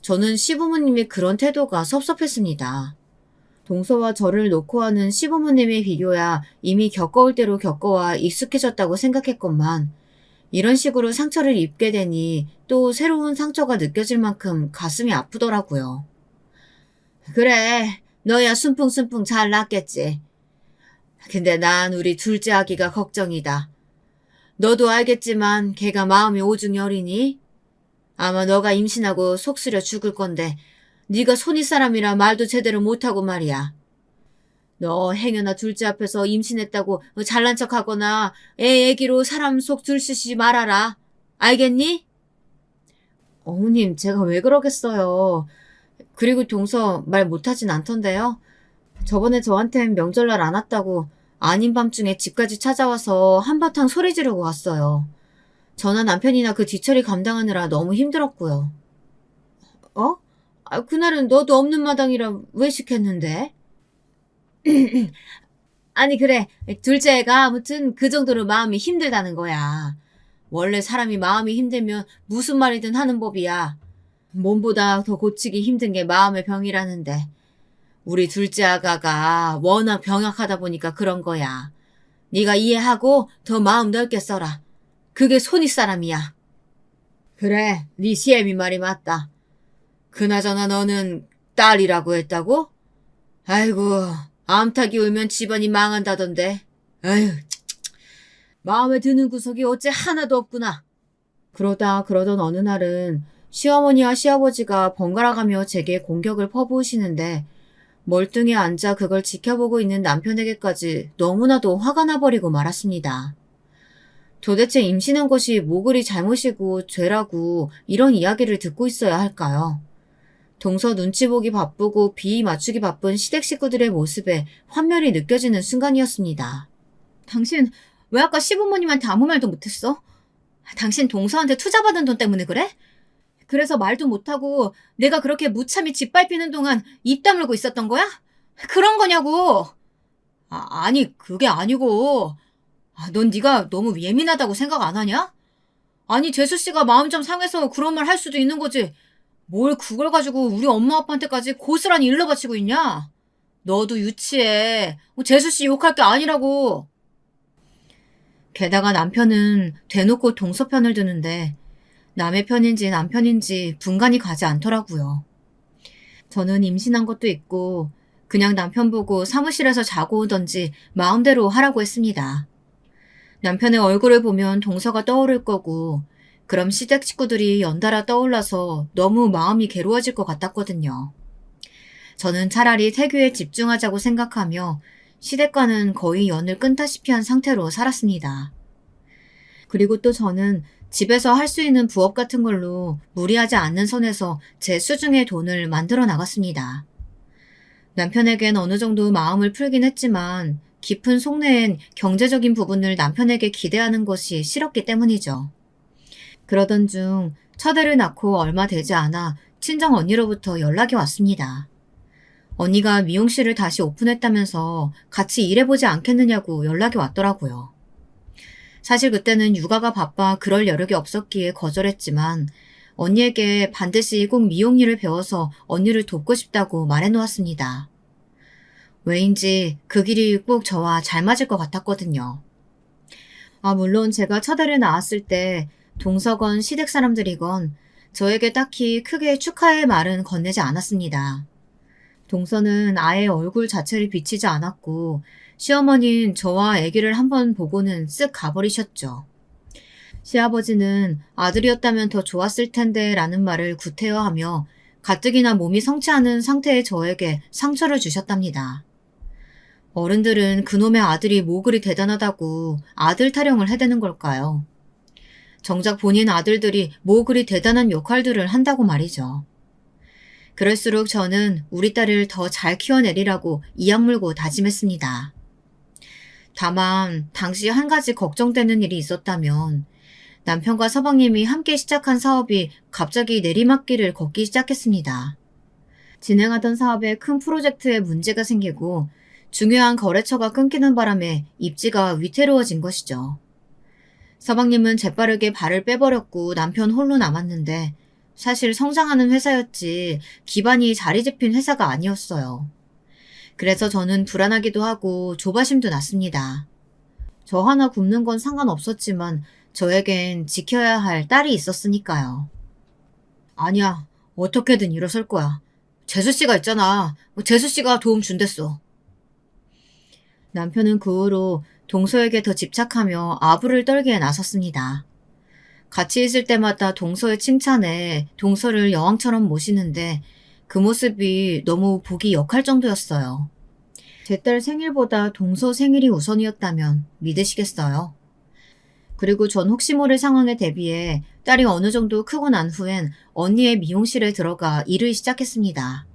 저는 시부모님의 그런 태도가 섭섭했습니다. 동서와 저를 놓고 하는 시부모님의 비교야 이미 겪어올 대로 겪어와 익숙해졌다고 생각했건만 이런 식으로 상처를 입게 되니 또 새로운 상처가 느껴질 만큼 가슴이 아프더라고요. 그래, 너야 순풍순풍 잘 났겠지. 근데 난 우리 둘째 아기가 걱정이다. 너도 알겠지만 걔가 마음이 오중이 어리니? 아마 너가 임신하고 속 쓰려 죽을 건데 네가 손윗사람이라 말도 제대로 못하고 말이야. 너 행여나 둘째 앞에서 임신했다고 잘난 척하거나 애기로 사람 속 들쑤시 말아라. 알겠니? 어머님, 제가 왜 그러겠어요. 그리고 동서 말 못하진 않던데요. 저번에 저한텐 명절날 안 왔다고 아닌 밤중에 집까지 찾아와서 한바탕 소리 지르고 갔어요. 저나 남편이나 그 뒤처리 감당하느라 너무 힘들었고요. 어? 그날은 너도 없는 마당이라 왜 시켰는데? 아니 그래, 둘째 애가 아무튼 그 정도로 마음이 힘들다는 거야. 원래 사람이 마음이 힘들면 무슨 말이든 하는 법이야. 몸보다 더 고치기 힘든 게 마음의 병이라는데 우리 둘째 아가가 워낙 병약하다 보니까 그런 거야. 네가 이해하고 더 마음 넓게 써라. 그게 손윗사람이야. 그래, 네 시애미 말이 맞다. 그나저나 너는 딸이라고 했다고? 아이고, 암탉이 울면 집안이 망한다던데. 아휴, 마음에 드는 구석이 어째 하나도 없구나. 그러던 어느 날은 시어머니와 시아버지가 번갈아가며 제게 공격을 퍼부으시는데 멀뚱히 앉아 그걸 지켜보고 있는 남편에게까지 너무나도 화가 나버리고 말았습니다. 도대체 임신한 것이 뭐 그리 잘못이고 죄라고 이런 이야기를 듣고 있어야 할까요? 동서 눈치 보기 바쁘고 비위 맞추기 바쁜 시댁 식구들의 모습에 환멸이 느껴지는 순간이었습니다. 당신 왜 아까 시부모님한테 아무 말도 못했어? 당신 동서한테 투자받은 돈 때문에 그래? 그래서 말도 못하고 내가 그렇게 무참히 짓밟히는 동안 입 다물고 있었던 거야? 그런 거냐고! 아니 그게 아니고 넌 네가 너무 예민하다고 생각 안 하냐? 아니 재수씨가 마음 좀 상해서 그런 말 할 수도 있는 거지 뭘 그걸 가지고 우리 엄마 아빠한테까지 고스란히 일러 바치고 있냐? 너도 유치해. 재수씨 욕할 게 아니라고. 게다가 남편은 대놓고 동서 편을 드는데 남의 편인지 남편인지 분간이 가지 않더라고요. 저는 임신한 것도 있고 그냥 남편 보고 사무실에서 자고 오던지 마음대로 하라고 했습니다. 남편의 얼굴을 보면 동서가 떠오를 거고 그럼 시댁 식구들이 연달아 떠올라서 너무 마음이 괴로워질 것 같았거든요. 저는 차라리 태교에 집중하자고 생각하며 시댁과는 거의 연을 끊다시피 한 상태로 살았습니다. 그리고 또 저는 집에서 할 수 있는 부업 같은 걸로 무리하지 않는 선에서 제 수중의 돈을 만들어 나갔습니다. 남편에겐 어느 정도 마음을 풀긴 했지만 깊은 속내엔 경제적인 부분을 남편에게 기대하는 것이 싫었기 때문이죠. 그러던 중 첫애를 낳고 얼마 되지 않아 친정 언니로부터 연락이 왔습니다. 언니가 미용실을 다시 오픈했다면서 같이 일해보지 않겠느냐고 연락이 왔더라고요. 사실 그때는 육아가 바빠 그럴 여력이 없었기에 거절했지만 언니에게 반드시 꼭 미용일을 배워서 언니를 돕고 싶다고 말해놓았습니다. 왜인지 그 길이 꼭 저와 잘 맞을 것 같았거든요. 물론 제가 첫애를 낳았을 때 동서건 시댁 사람들이건 저에게 딱히 크게 축하의 말은 건네지 않았습니다. 동서는 아예 얼굴 자체를 비치지 않았고 시어머니는 저와 아기를 한번 보고는 쓱 가버리셨죠. 시아버지는 아들이었다면 더 좋았을 텐데 라는 말을 구태여하며 가뜩이나 몸이 성치 않은 상태의 저에게 상처를 주셨답니다. 어른들은 그놈의 아들이 뭐 그리 대단하다고 아들 타령을 해대는 걸까요? 정작 본인 아들들이 뭐 그리 대단한 역할들을 한다고 말이죠. 그럴수록 저는 우리 딸을 더 잘 키워내리라고 이악 물고 다짐했습니다. 다만 당시 한 가지 걱정되는 일이 있었다면 남편과 서방님이 함께 시작한 사업이 갑자기 내리막길을 걷기 시작했습니다. 진행하던 사업에 큰 프로젝트에 문제가 생기고 중요한 거래처가 끊기는 바람에 입지가 위태로워진 것이죠. 서방님은 재빠르게 발을 빼버렸고 남편 홀로 남았는데 사실 성장하는 회사였지 기반이 자리 잡힌 회사가 아니었어요. 그래서 저는 불안하기도 하고 조바심도 났습니다. 저 하나 굶는 건 상관없었지만 저에겐 지켜야 할 딸이 있었으니까요. 아니야, 어떻게든 일어설 거야. 재수씨가 있잖아. 재수씨가 도움 준댔어. 남편은 그 후로 동서에게 더 집착하며 아부를 떨기에 나섰습니다. 같이 있을 때마다 동서의 칭찬에 동서를 여왕처럼 모시는데 그 모습이 너무 보기 역할 정도였어요. 제 딸 생일보다 동서 생일이 우선이었다면 믿으시겠어요? 그리고 전 혹시 모를 상황에 대비해 딸이 어느 정도 크고 난 후엔 언니의 미용실에 들어가 일을 시작했습니다.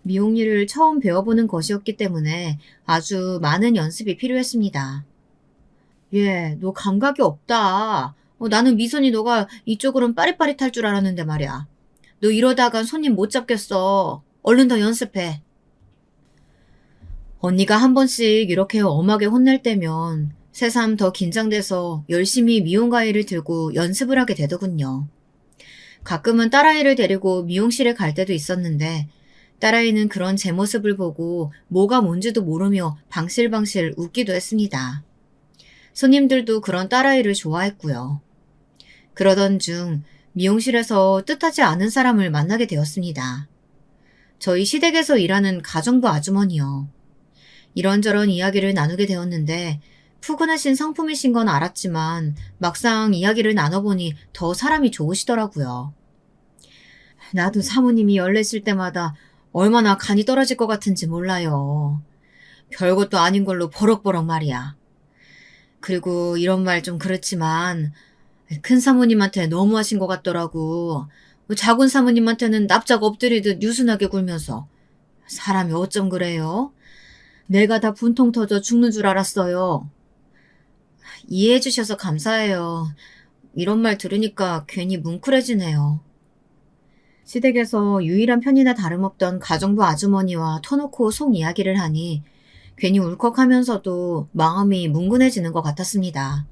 미용 일을 처음 배워보는 것이었기 때문에 아주 많은 연습이 필요했습니다. 얘, 너 감각이 없다. 나는 미선이 너가 이쪽으로는 빠릿빠릿할 줄 알았는데 말이야. 너 이러다간 손님 못 잡겠어. 얼른 더 연습해. 언니가 한 번씩 이렇게 엄하게 혼낼 때면 새삼 더 긴장돼서 열심히 미용가위를 들고 연습을 하게 되더군요. 가끔은 딸아이를 데리고 미용실에 갈 때도 있었는데 딸아이는 그런 제 모습을 보고 뭐가 뭔지도 모르며 방실방실 웃기도 했습니다. 손님들도 그런 딸아이를 좋아했고요. 그러던 중 미용실에서 뜻하지 않은 사람을 만나게 되었습니다. 저희 시댁에서 일하는 가정부 아주머니요. 이런저런 이야기를 나누게 되었는데 푸근하신 성품이신 건 알았지만 막상 이야기를 나눠보니 더 사람이 좋으시더라고요. 나도 사모님이 열내실 때마다 얼마나 간이 떨어질 것 같은지 몰라요. 별것도 아닌 걸로 버럭버럭 말이야. 그리고 이런 말 좀 그렇지만 큰 사모님한테 너무하신 것 같더라고. 작은 사모님한테는 납작 엎드리듯 유순하게 굴면서. 사람이 어쩜 그래요? 내가 다 분통 터져 죽는 줄 알았어요. 이해해 주셔서 감사해요. 이런 말 들으니까 괜히 뭉클해지네요. 시댁에서 유일한 편이나 다름없던 가정부 아주머니와 터놓고 속 이야기를 하니 괜히 울컥하면서도 마음이 뭉근해지는 것 같았습니다.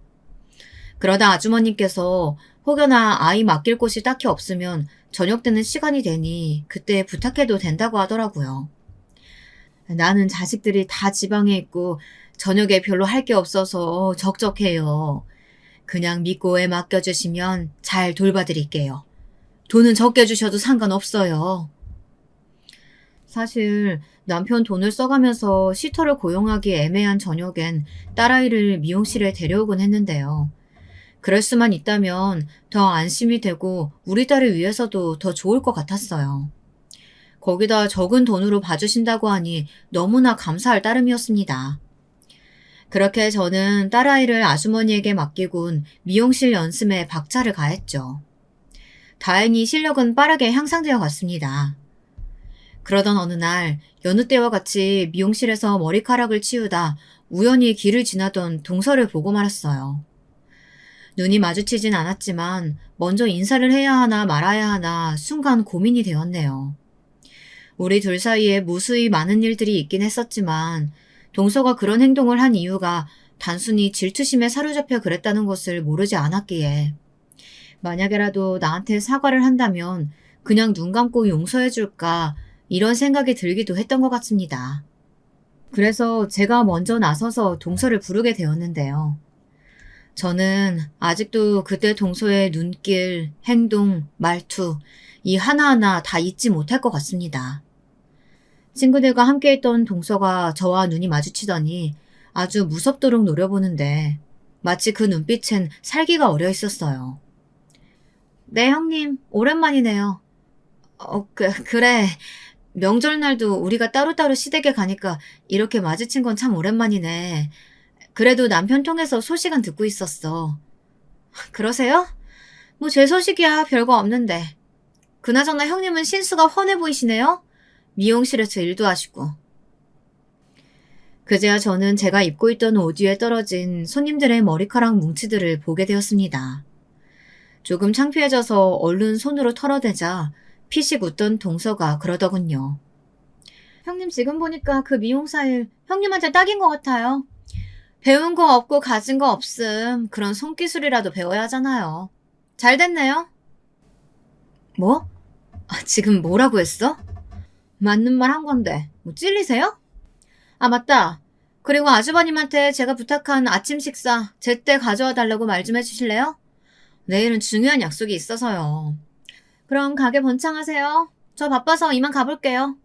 그러다 아주머니께서 혹여나 아이 맡길 곳이 딱히 없으면 저녁 때는 시간이 되니 그때 부탁해도 된다고 하더라고요. 나는 자식들이 다 지방에 있고 저녁에 별로 할 게 없어서 적적해요. 그냥 믿고 애 맡겨주시면 잘 돌봐드릴게요. 돈은 적게 주셔도 상관없어요. 사실 남편 돈을 써가면서 시터를 고용하기 애매한 저녁엔 딸아이를 미용실에 데려오곤 했는데요. 그럴 수만 있다면 더 안심이 되고 우리 딸을 위해서도 더 좋을 것 같았어요. 거기다 적은 돈으로 봐주신다고 하니 너무나 감사할 따름이었습니다. 그렇게 저는 딸아이를 아주머니에게 맡기곤 미용실 연습에 박차를 가했죠. 다행히 실력은 빠르게 향상되어 갔습니다. 그러던 어느 날 여느 때와 같이 미용실에서 머리카락을 치우다 우연히 길을 지나던 동서를 보고 말았어요. 눈이 마주치진 않았지만 먼저 인사를 해야 하나 말아야 하나 순간 고민이 되었네요. 우리 둘 사이에 무수히 많은 일들이 있긴 했었지만 동서가 그런 행동을 한 이유가 단순히 질투심에 사로잡혀 그랬다는 것을 모르지 않았기에 만약에라도 나한테 사과를 한다면 그냥 눈 감고 용서해줄까 이런 생각이 들기도 했던 것 같습니다. 그래서 제가 먼저 나서서 동서를 부르게 되었는데요. 저는 아직도 그때 동서의 눈길, 행동, 말투 이 하나하나 다 잊지 못할 것 같습니다. 친구들과 함께 있던 동서가 저와 눈이 마주치더니 아주 무섭도록 노려보는데 마치 그 눈빛엔 살기가 어려 있었어요. 네, 형님. 오랜만이네요. 그래. 명절날도 우리가 따로따로 시댁에 가니까 이렇게 마주친 건 참 오랜만이네. 그래도 남편 통해서 소식은 듣고 있었어. 그러세요? 뭐 제 소식이야 별거 없는데. 그나저나 형님은 신수가 훤해 보이시네요? 미용실에서 일도 하시고. 그제야 저는 제가 입고 있던 옷 위에 떨어진 손님들의 머리카락 뭉치들을 보게 되었습니다. 조금 창피해져서 얼른 손으로 털어대자 피식 웃던 동서가 그러더군요. 형님 지금 보니까 그 미용사 일 형님한테 딱인 것 같아요. 배운 거 없고 가진 거 없음. 그런 손기술이라도 배워야 하잖아요. 잘 됐네요. 뭐? 지금 뭐라고 했어? 맞는 말 한 건데 뭐 찔리세요? 아 맞다. 그리고 아주버님한테 제가 부탁한 아침 식사 제때 가져와 달라고 말 좀 해주실래요? 내일은 중요한 약속이 있어서요. 그럼 가게 번창하세요. 저 바빠서 이만 가볼게요.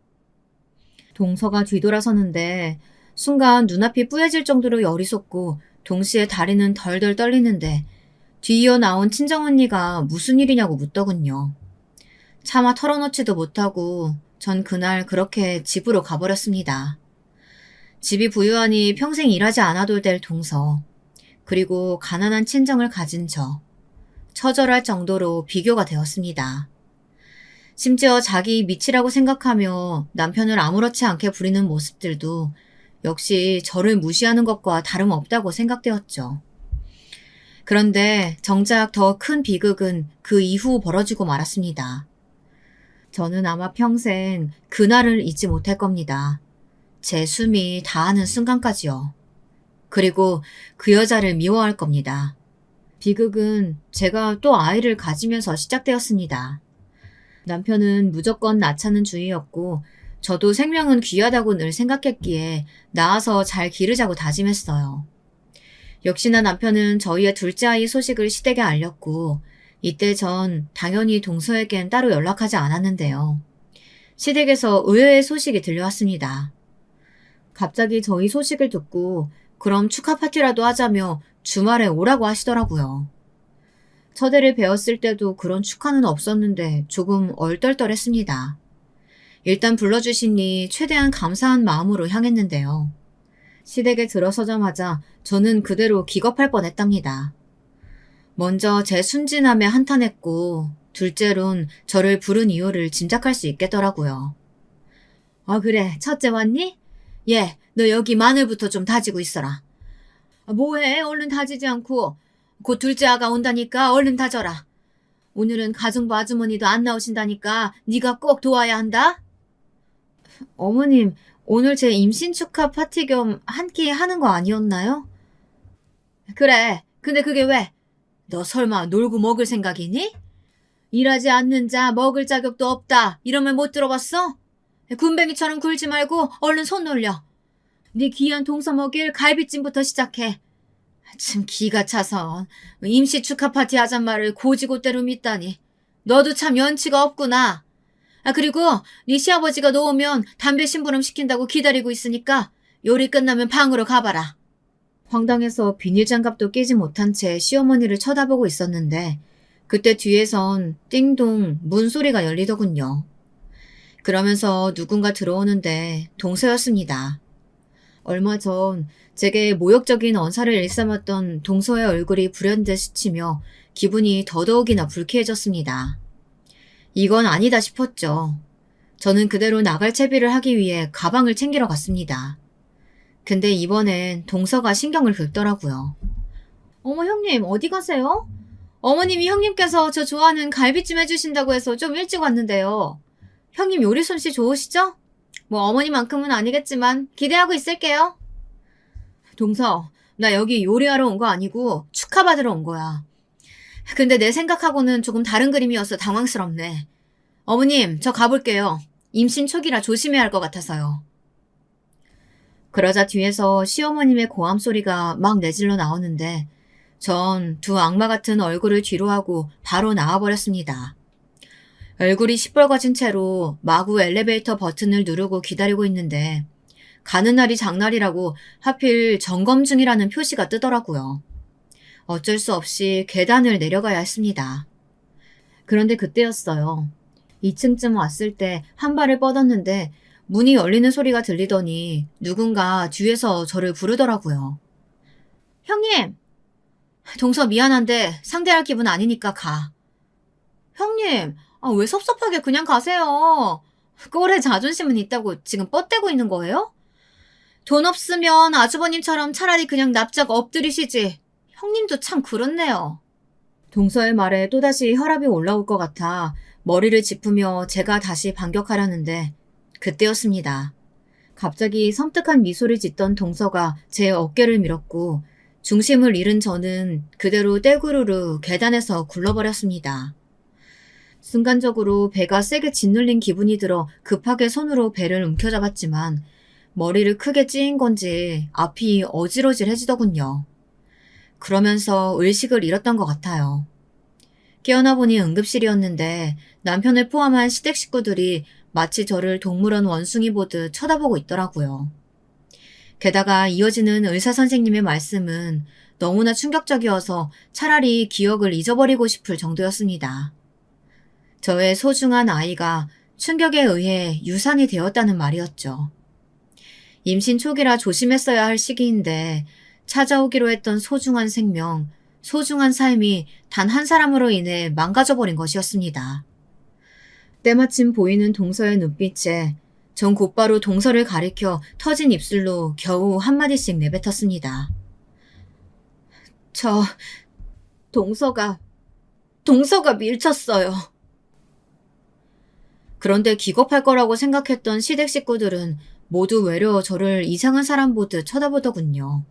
동서가 뒤돌아서는데 순간 눈앞이 뿌얘질 정도로 열이 솟고 동시에 다리는 덜덜 떨리는데 뒤이어 나온 친정언니가 무슨 일이냐고 묻더군요. 차마 털어놓지도 못하고 전 그날 그렇게 집으로 가버렸습니다. 집이 부유하니 평생 일하지 않아도 될 동서, 그리고 가난한 친정을 가진 저, 처절할 정도로 비교가 되었습니다. 심지어 자기 미치라고 생각하며 남편을 아무렇지 않게 부리는 모습들도 역시 저를 무시하는 것과 다름없다고 생각되었죠. 그런데 정작 더 큰 비극은 그 이후 벌어지고 말았습니다. 저는 아마 평생 그날을 잊지 못할 겁니다. 제 숨이 다하는 순간까지요. 그리고 그 여자를 미워할 겁니다. 비극은 제가 또 아이를 가지면서 시작되었습니다. 남편은 무조건 낳자는 주의였고 저도 생명은 귀하다고 늘 생각했기에 낳아서 잘 기르자고 다짐했어요. 역시나 남편은 저희의 둘째 아이 소식을 시댁에 알렸고 이때 전 당연히 동서에겐 따로 연락하지 않았는데요. 시댁에서 의외의 소식이 들려왔습니다. 갑자기 저희 소식을 듣고 그럼 축하 파티라도 하자며 주말에 오라고 하시더라고요. 첫애를 배웠을 때도 그런 축하는 없었는데 조금 얼떨떨했습니다. 일단 불러주시니 최대한 감사한 마음으로 향했는데요. 시댁에 들어서자마자 저는 그대로 기겁할 뻔했답니다. 먼저 제 순진함에 한탄했고 둘째론 저를 부른 이유를 짐작할 수 있겠더라고요. 그래 첫째 왔니? 예, 너 여기 마늘부터 좀 다지고 있어라. 뭐해 얼른 다지지 않고 곧 둘째 아가 온다니까 얼른 다져라. 오늘은 가정부 아주머니도 안 나오신다니까 네가 꼭 도와야 한다. 어머님 오늘 제 임신 축하 파티 겸 한 끼 하는 거 아니었나요? 그래 근데 그게 왜? 너 설마 놀고 먹을 생각이니? 일하지 않는 자 먹을 자격도 없다 이러면 못 들어봤어? 군뱅이처럼 굴지 말고 얼른 손 놀려. 네 귀한 동서 먹일 갈비찜부터 시작해. 참 기가 차서 임시 축하 파티 하잔 말을 고지고대로 믿다니. 너도 참 연치가 없구나. 그리고 네 시아버지가 놓으면 담배 심부름 시킨다고 기다리고 있으니까 요리 끝나면 방으로 가봐라. 황당해서 비닐장갑도 끼지 못한 채 시어머니를 쳐다보고 있었는데 그때 뒤에선 띵동 문소리가 열리더군요. 그러면서 누군가 들어오는데 동서였습니다. 얼마 전 제게 모욕적인 언사를 일삼았던 동서의 얼굴이 불현듯 스치며 기분이 더더욱이나 불쾌해졌습니다. 이건 아니다 싶었죠. 저는 그대로 나갈 채비를 하기 위해 가방을 챙기러 갔습니다. 근데 이번엔 동서가 신경을 긁더라고요. 어머 형님 어디 가세요? 어머님이 형님께서 저 좋아하는 갈비찜 해주신다고 해서 좀 일찍 왔는데요. 형님 요리 솜씨 좋으시죠? 뭐 어머니만큼은 아니겠지만 기대하고 있을게요. 동서, 나 여기 요리하러 온 거 아니고 축하받으러 온 거야. 근데 내 생각하고는 조금 다른 그림이어서 당황스럽네. 어머님, 저 가볼게요. 임신 초기라 조심해야 할 것 같아서요. 그러자 뒤에서 시어머님의 고함 소리가 막 내질러 나오는데 전 두 악마 같은 얼굴을 뒤로하고 바로 나와버렸습니다. 얼굴이 시뻘거진 채로 마구 엘리베이터 버튼을 누르고 기다리고 있는데 가는 날이 장날이라고 하필 점검 중이라는 표시가 뜨더라고요. 어쩔 수 없이 계단을 내려가야 했습니다. 그런데 그때였어요. 2층쯤 왔을 때 한 발을 뻗었는데 문이 열리는 소리가 들리더니 누군가 뒤에서 저를 부르더라고요. 형님! 동서 미안한데 상대할 기분 아니니까 가. 형님, 왜 섭섭하게 그냥 가세요. 꼴에 자존심은 있다고 지금 뻗대고 있는 거예요? 돈 없으면 아주버님처럼 차라리 그냥 납작 엎드리시지. 형님도 참 그렇네요. 동서의 말에 또다시 혈압이 올라올 것 같아 머리를 짚으며 제가 다시 반격하려는데 그때였습니다. 갑자기 섬뜩한 미소를 짓던 동서가 제 어깨를 밀었고 중심을 잃은 저는 그대로 떼구르르 계단에서 굴러버렸습니다. 순간적으로 배가 세게 짓눌린 기분이 들어 급하게 손으로 배를 움켜잡았지만 머리를 크게 찌인 건지 앞이 어지러질해지더군요. 그러면서 의식을 잃었던 것 같아요. 깨어나 보니 응급실이었는데 남편을 포함한 시댁 식구들이 마치 저를 동물원 원숭이 보듯 쳐다보고 있더라고요. 게다가 이어지는 의사 선생님의 말씀은 너무나 충격적이어서 차라리 기억을 잊어버리고 싶을 정도였습니다. 저의 소중한 아이가 충격에 의해 유산이 되었다는 말이었죠. 임신 초기라 조심했어야 할 시기인데 찾아오기로 했던 소중한 생명, 소중한 삶이 단 한 사람으로 인해 망가져버린 것이었습니다. 때마침 보이는 동서의 눈빛에 전 곧바로 동서를 가리켜 터진 입술로 겨우 한마디씩 내뱉었습니다. 동서가 밀쳤어요. 그런데 기겁할 거라고 생각했던 시댁 식구들은 모두 외려 저를 이상한 사람 보듯 쳐다보더군요.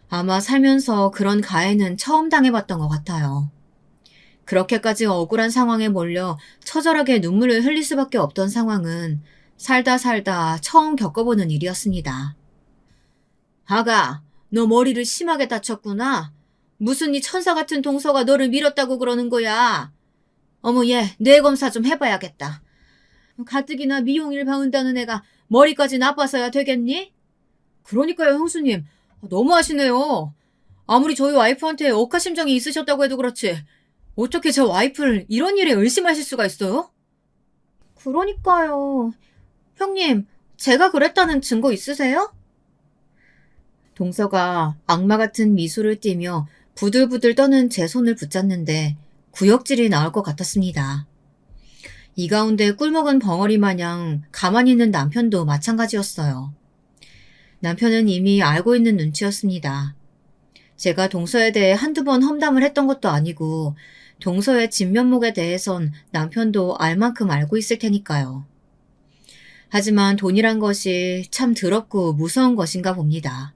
아마 살면서 그런 가해는 처음 당해봤던 것 같아요. 그렇게까지 억울한 상황에 몰려 처절하게 눈물을 흘릴 수밖에 없던 상황은 살다 처음 겪어보는 일이었습니다. 아가, 너 머리를 심하게 다쳤구나. 무슨 이 천사 같은 동서가 너를 밀었다고 그러는 거야. 어머 얘, 뇌 검사 좀 해봐야겠다. 가뜩이나 미용일 배운다는 애가 머리까지 나빠서야 되겠니? 그러니까요, 형수님. 너무하시네요. 아무리 저희 와이프한테 억하심정이 있으셨다고 해도 그렇지 어떻게 제 와이프를 이런 일에 의심하실 수가 있어요? 그러니까요. 형님, 제가 그랬다는 증거 있으세요? 동서가 악마 같은 미소를 띠며 부들부들 떠는 제 손을 붙잡는데 구역질이 나올 것 같았습니다. 이 가운데 꿀먹은 벙어리 마냥 가만히 있는 남편도 마찬가지였어요. 남편은 이미 알고 있는 눈치였습니다. 제가 동서에 대해 한두 번 험담을 했던 것도 아니고 동서의 진면목에 대해선 남편도 알 만큼 알고 있을 테니까요. 하지만 돈이란 것이 참 더럽고 무서운 것인가 봅니다.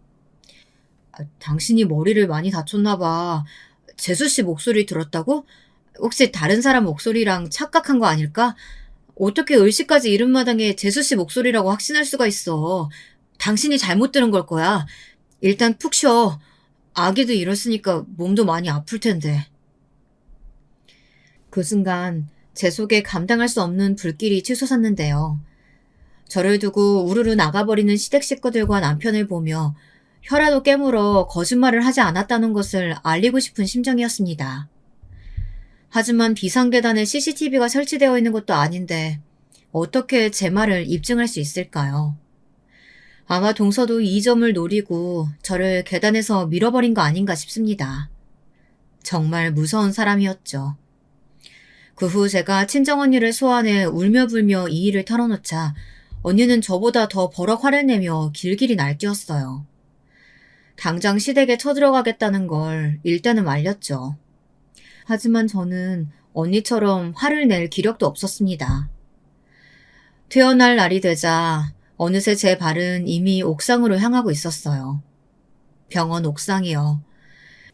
당신이 머리를 많이 다쳤나 봐. 재수 씨 목소리 들었다고? 혹시 다른 사람 목소리랑 착각한 거 아닐까? 어떻게 의식까지 이른 마당에 재수 씨 목소리라고 확신할 수가 있어. 당신이 잘못 들은 걸 거야. 일단 푹 쉬어. 아기도 이랬으니까 몸도 많이 아플 텐데. 그 순간 제 속에 감당할 수 없는 불길이 치솟았는데요. 저를 두고 우르르 나가버리는 시댁 식구들과 남편을 보며 혀라도 깨물어 거짓말을 하지 않았다는 것을 알리고 싶은 심정이었습니다. 하지만 비상계단에 CCTV가 설치되어 있는 것도 아닌데 어떻게 제 말을 입증할 수 있을까요? 아마 동서도 이 점을 노리고 저를 계단에서 밀어버린 거 아닌가 싶습니다. 정말 무서운 사람이었죠. 그 후 제가 친정언니를 소환해 울며불며 이 일을 털어놓자 언니는 저보다 더 버럭 화를 내며 길길이 날뛰었어요. 당장 시댁에 쳐들어가겠다는 걸 일단은 말렸죠. 하지만 저는 언니처럼 화를 낼 기력도 없었습니다. 퇴원할 날이 되자 어느새 제 발은 이미 옥상으로 향하고 있었어요. 병원 옥상이요.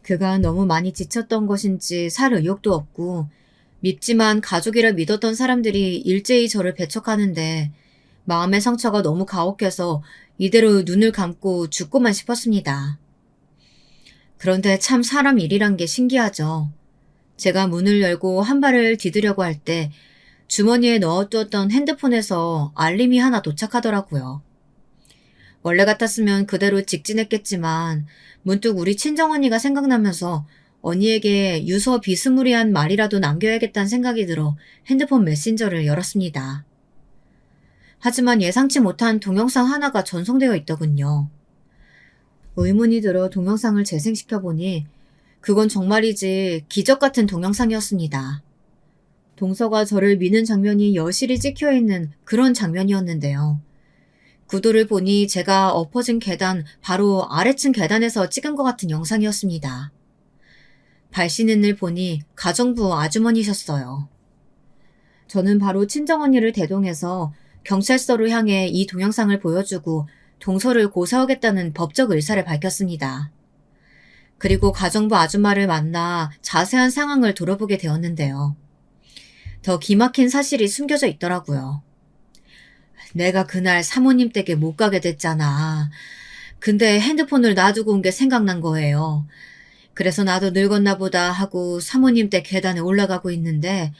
그간 너무 많이 지쳤던 것인지 살 의욕도 없고 밉지만 가족이라 믿었던 사람들이 일제히 저를 배척하는데 마음의 상처가 너무 가혹해서 이대로 눈을 감고 죽고만 싶었습니다. 그런데 참 사람 일이란 게 신기하죠. 제가 문을 열고 한 발을 디디려고 할 때 주머니에 넣어두었던 핸드폰에서 알림이 하나 도착하더라고요. 원래 같았으면 그대로 직진했겠지만 문득 우리 친정언니가 생각나면서 언니에게 유서 비스무리한 말이라도 남겨야겠다는 생각이 들어 핸드폰 메신저를 열었습니다. 하지만 예상치 못한 동영상 하나가 전송되어 있더군요. 의문이 들어 동영상을 재생시켜보니 그건 정말이지 기적 같은 동영상이었습니다. 동서가 저를 미는 장면이 여실히 찍혀있는 그런 장면이었는데요. 구도를 보니 제가 엎어진 계단 바로 아래층 계단에서 찍은 것 같은 영상이었습니다. 발신인을 보니 가정부 아주머니셨어요. 저는 바로 친정언니를 대동해서 경찰서로 향해 이 동영상을 보여주고 동서를 고소하겠다는 법적 의사를 밝혔습니다. 그리고 가정부 아줌마를 만나 자세한 상황을 들어보게 되었는데요. 더 기막힌 사실이 숨겨져 있더라고요. 내가 그날 사모님 댁에 못 가게 됐잖아. 근데 핸드폰을 놔두고 온 게 생각난 거예요. 그래서 나도 늙었나 보다 하고 사모님 댁 계단에 올라가고 있는데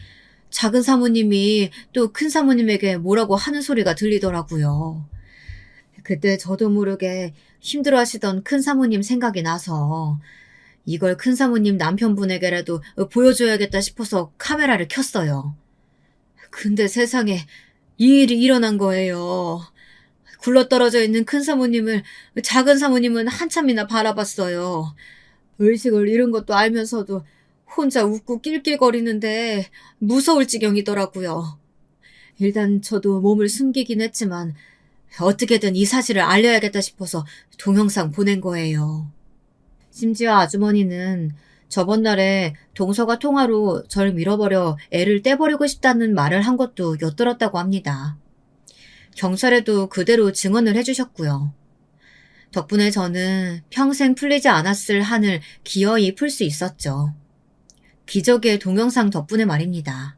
작은 사모님이 또 큰 사모님에게 뭐라고 하는 소리가 들리더라고요. 그때 저도 모르게 힘들어하시던 큰 사모님 생각이 나서 이걸 큰 사모님 남편분에게라도 보여줘야겠다 싶어서 카메라를 켰어요. 근데 세상에 이 일이 일어난 거예요. 굴러떨어져 있는 큰 사모님을 작은 사모님은 한참이나 바라봤어요. 의식을 잃은 것도 알면서도 혼자 웃고 낄낄거리는데 무서울 지경이더라고요. 일단 저도 몸을 숨기긴 했지만 어떻게든 이 사실을 알려야겠다 싶어서 동영상 보낸 거예요. 심지어 아주머니는 저번 날에 동서가 통화로 절 밀어버려 애를 떼버리고 싶다는 말을 한 것도 엿들었다고 합니다. 경찰에도 그대로 증언을 해주셨고요. 덕분에 저는 평생 풀리지 않았을 한을 기어이 풀 수 있었죠. 기적의 동영상 덕분에 말입니다.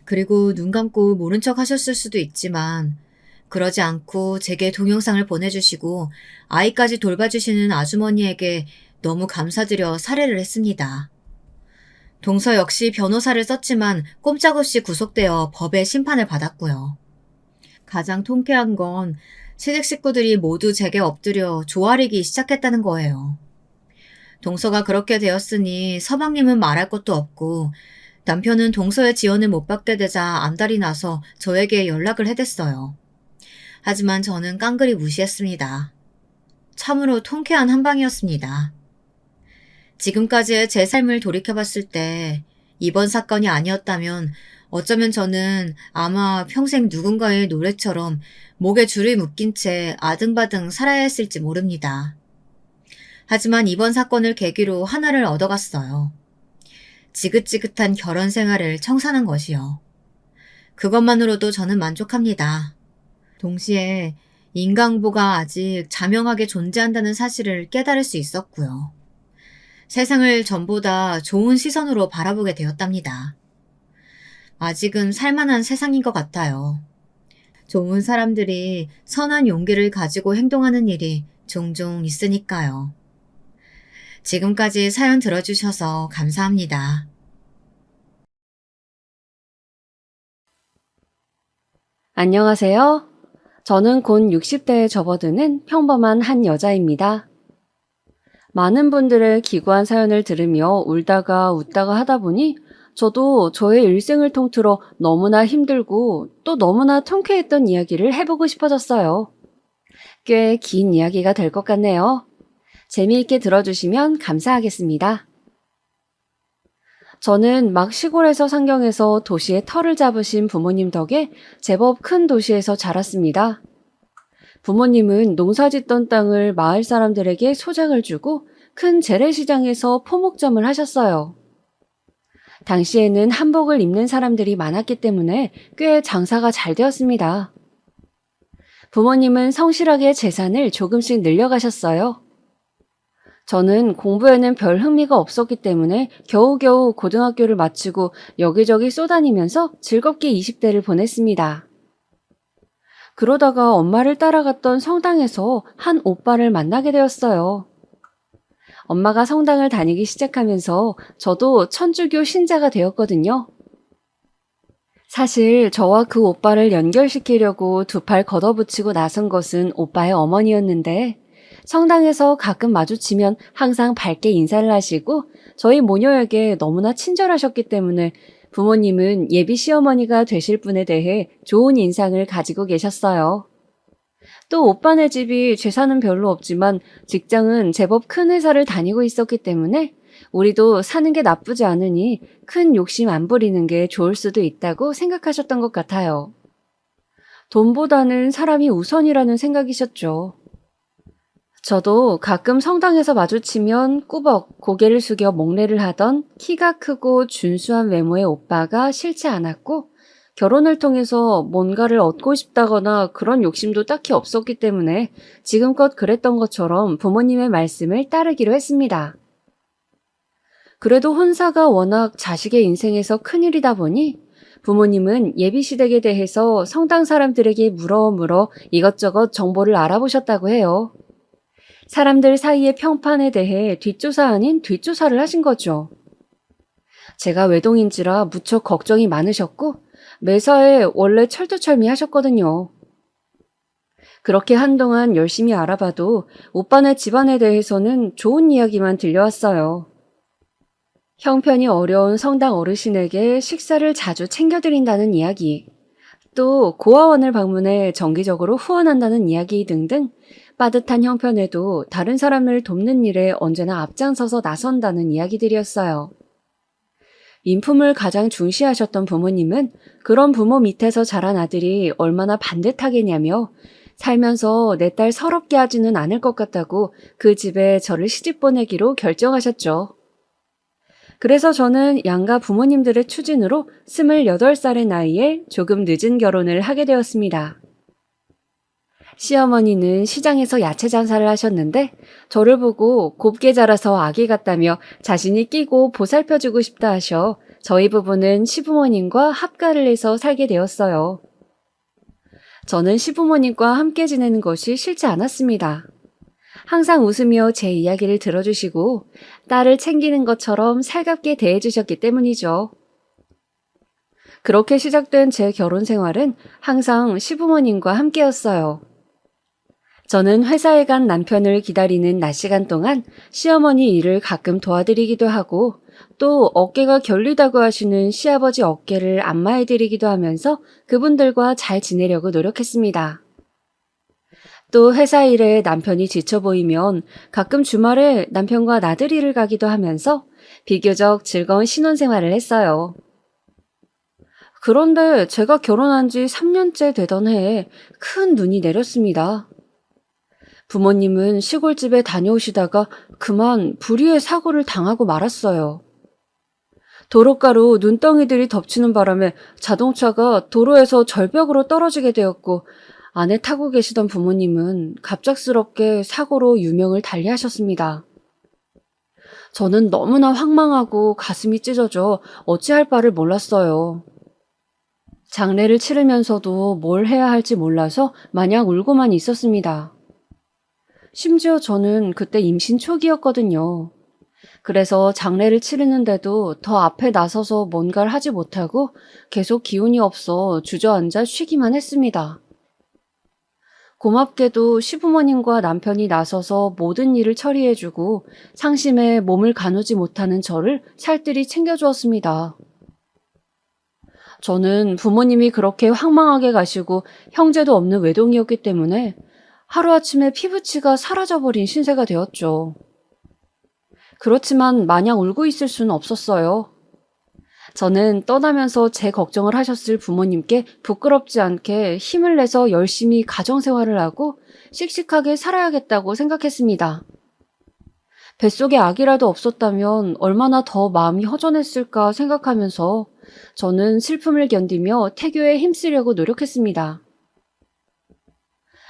그리고 눈 감고 모른 척 하셨을 수도 있지만 그러지 않고 제게 동영상을 보내주시고 아이까지 돌봐주시는 아주머니에게 너무 감사드려 살해를 했습니다. 동서 역시 변호사를 썼지만 꼼짝없이 구속되어 법의 심판을 받았고요. 가장 통쾌한 건 시댁 식구들이 모두 제게 엎드려 조아리기 시작했다는 거예요. 동서가 그렇게 되었으니 서방님은 말할 것도 없고 남편은 동서의 지원을 못 받게 되자 안달이 나서 저에게 연락을 해댔어요. 하지만 저는 깡그리 무시했습니다. 참으로 통쾌한 한방이었습니다. 지금까지의 제 삶을 돌이켜봤을 때 이번 사건이 아니었다면 어쩌면 저는 아마 평생 누군가의 노래처럼 목에 줄을 묶인 채 아등바등 살아야 했을지 모릅니다. 하지만 이번 사건을 계기로 하나를 얻어갔어요. 지긋지긋한 결혼 생활을 청산한 것이요. 그것만으로도 저는 만족합니다. 동시에 인간보가 아직 자명하게 존재한다는 사실을 깨달을 수 있었고요. 세상을 전보다 좋은 시선으로 바라보게 되었답니다. 아직은 살만한 세상인 것 같아요. 좋은 사람들이 선한 용기를 가지고 행동하는 일이 종종 있으니까요. 지금까지 사연 들어주셔서 감사합니다. 안녕하세요. 저는 곧 60대에 접어드는 평범한 한 여자입니다. 많은 분들의 기구한 사연을 들으며 울다가 웃다가 하다 보니 저도 저의 일생을 통틀어 너무나 힘들고 또 너무나 통쾌했던 이야기를 해보고 싶어졌어요. 꽤 긴 이야기가 될 것 같네요. 재미있게 들어주시면 감사하겠습니다. 저는 막 시골에서 상경해서 도시에 터를 잡으신 부모님 덕에 제법 큰 도시에서 자랐습니다. 부모님은 농사짓던 땅을 마을 사람들에게 소작을 주고 큰 재래시장에서 포목점을 하셨어요. 당시에는 한복을 입는 사람들이 많았기 때문에 꽤 장사가 잘 되었습니다. 부모님은 성실하게 재산을 조금씩 늘려가셨어요. 저는 공부에는 별 흥미가 없었기 때문에 겨우겨우 고등학교를 마치고 여기저기 쏘다니면서 즐겁게 20대를 보냈습니다. 그러다가 엄마를 따라갔던 성당에서 한 오빠를 만나게 되었어요. 엄마가 성당을 다니기 시작하면서 저도 천주교 신자가 되었거든요. 사실 저와 그 오빠를 연결시키려고 두 팔 걷어붙이고 나선 것은 오빠의 어머니였는데 성당에서 가끔 마주치면 항상 밝게 인사를 하시고 저희 모녀에게 너무나 친절하셨기 때문에 부모님은 예비 시어머니가 되실 분에 대해 좋은 인상을 가지고 계셨어요. 또 오빠네 집이 재산은 별로 없지만 직장은 제법 큰 회사를 다니고 있었기 때문에 우리도 사는 게 나쁘지 않으니 큰 욕심 안 부리는 게 좋을 수도 있다고 생각하셨던 것 같아요. 돈보다는 사람이 우선이라는 생각이셨죠. 저도 가끔 성당에서 마주치면 꾸벅 고개를 숙여 목례를 하던 키가 크고 준수한 외모의 오빠가 싫지 않았고 결혼을 통해서 뭔가를 얻고 싶다거나 그런 욕심도 딱히 없었기 때문에 지금껏 그랬던 것처럼 부모님의 말씀을 따르기로 했습니다. 그래도 혼사가 워낙 자식의 인생에서 큰일이다 보니 부모님은 예비시댁에 대해서 성당 사람들에게 물어 이것저것 정보를 알아보셨다고 해요. 사람들 사이의 평판에 대해 뒷조사 아닌 뒷조사를 하신 거죠. 제가 외동인지라 무척 걱정이 많으셨고 매사에 원래 철두철미 하셨거든요. 그렇게 한동안 열심히 알아봐도 오빠네 집안에 대해서는 좋은 이야기만 들려왔어요. 형편이 어려운 성당 어르신에게 식사를 자주 챙겨드린다는 이야기, 또 고아원을 방문해 정기적으로 후원한다는 이야기 등등 빠듯한 형편에도 다른 사람을 돕는 일에 언제나 앞장서서 나선다는 이야기들이었어요. 인품을 가장 중시하셨던 부모님은 그런 부모 밑에서 자란 아들이 얼마나 반듯하겠냐며 살면서 내 딸 서럽게 하지는 않을 것 같다고 그 집에 저를 시집 보내기로 결정하셨죠. 그래서 저는 양가 부모님들의 추진으로 28살의 나이에 조금 늦은 결혼을 하게 되었습니다. 시어머니는 시장에서 야채 장사를 하셨는데 저를 보고 곱게 자라서 아기 같다며 자신이 끼고 보살펴주고 싶다 하셔 저희 부부는 시부모님과 합가를 해서 살게 되었어요. 저는 시부모님과 함께 지내는 것이 싫지 않았습니다. 항상 웃으며 제 이야기를 들어주시고 딸을 챙기는 것처럼 살갑게 대해주셨기 때문이죠. 그렇게 시작된 제 결혼 생활은 항상 시부모님과 함께였어요. 저는 회사에 간 남편을 기다리는 낮 시간 동안 시어머니 일을 가끔 도와드리기도 하고 또 어깨가 결리다고 하시는 시아버지 어깨를 안마해드리기도 하면서 그분들과 잘 지내려고 노력했습니다. 또 회사 일에 남편이 지쳐 보이면 가끔 주말에 남편과 나들이를 가기도 하면서 비교적 즐거운 신혼생활을 했어요. 그런데 제가 결혼한 지 3년째 되던 해에 큰 눈이 내렸습니다. 부모님은 시골집에 다녀오시다가 그만 불의의 사고를 당하고 말았어요. 도로가로 눈덩이들이 덮치는 바람에 자동차가 도로에서 절벽으로 떨어지게 되었고 안에 타고 계시던 부모님은 갑작스럽게 사고로 유명을 달리하셨습니다. 저는 너무나 황망하고 가슴이 찢어져 어찌할 바를 몰랐어요. 장례를 치르면서도 뭘 해야 할지 몰라서 마냥 울고만 있었습니다. 심지어 저는 그때 임신 초기였거든요. 그래서 장례를 치르는데도 더 앞에 나서서 뭔가를 하지 못하고 계속 기운이 없어 주저앉아 쉬기만 했습니다. 고맙게도 시부모님과 남편이 나서서 모든 일을 처리해주고 상심에 몸을 가누지 못하는 저를 살뜰히 챙겨주었습니다. 저는 부모님이 그렇게 황망하게 가시고 형제도 없는 외동이었기 때문에 하루아침에 피부치가 사라져버린 신세가 되었죠. 그렇지만 마냥 울고 있을 수는 없었어요. 저는 떠나면서 제 걱정을 하셨을 부모님께 부끄럽지 않게 힘을 내서 열심히 가정생활을 하고 씩씩하게 살아야겠다고 생각했습니다. 뱃속에 아기라도 없었다면 얼마나 더 마음이 허전했을까 생각하면서 저는 슬픔을 견디며 태교에 힘쓰려고 노력했습니다.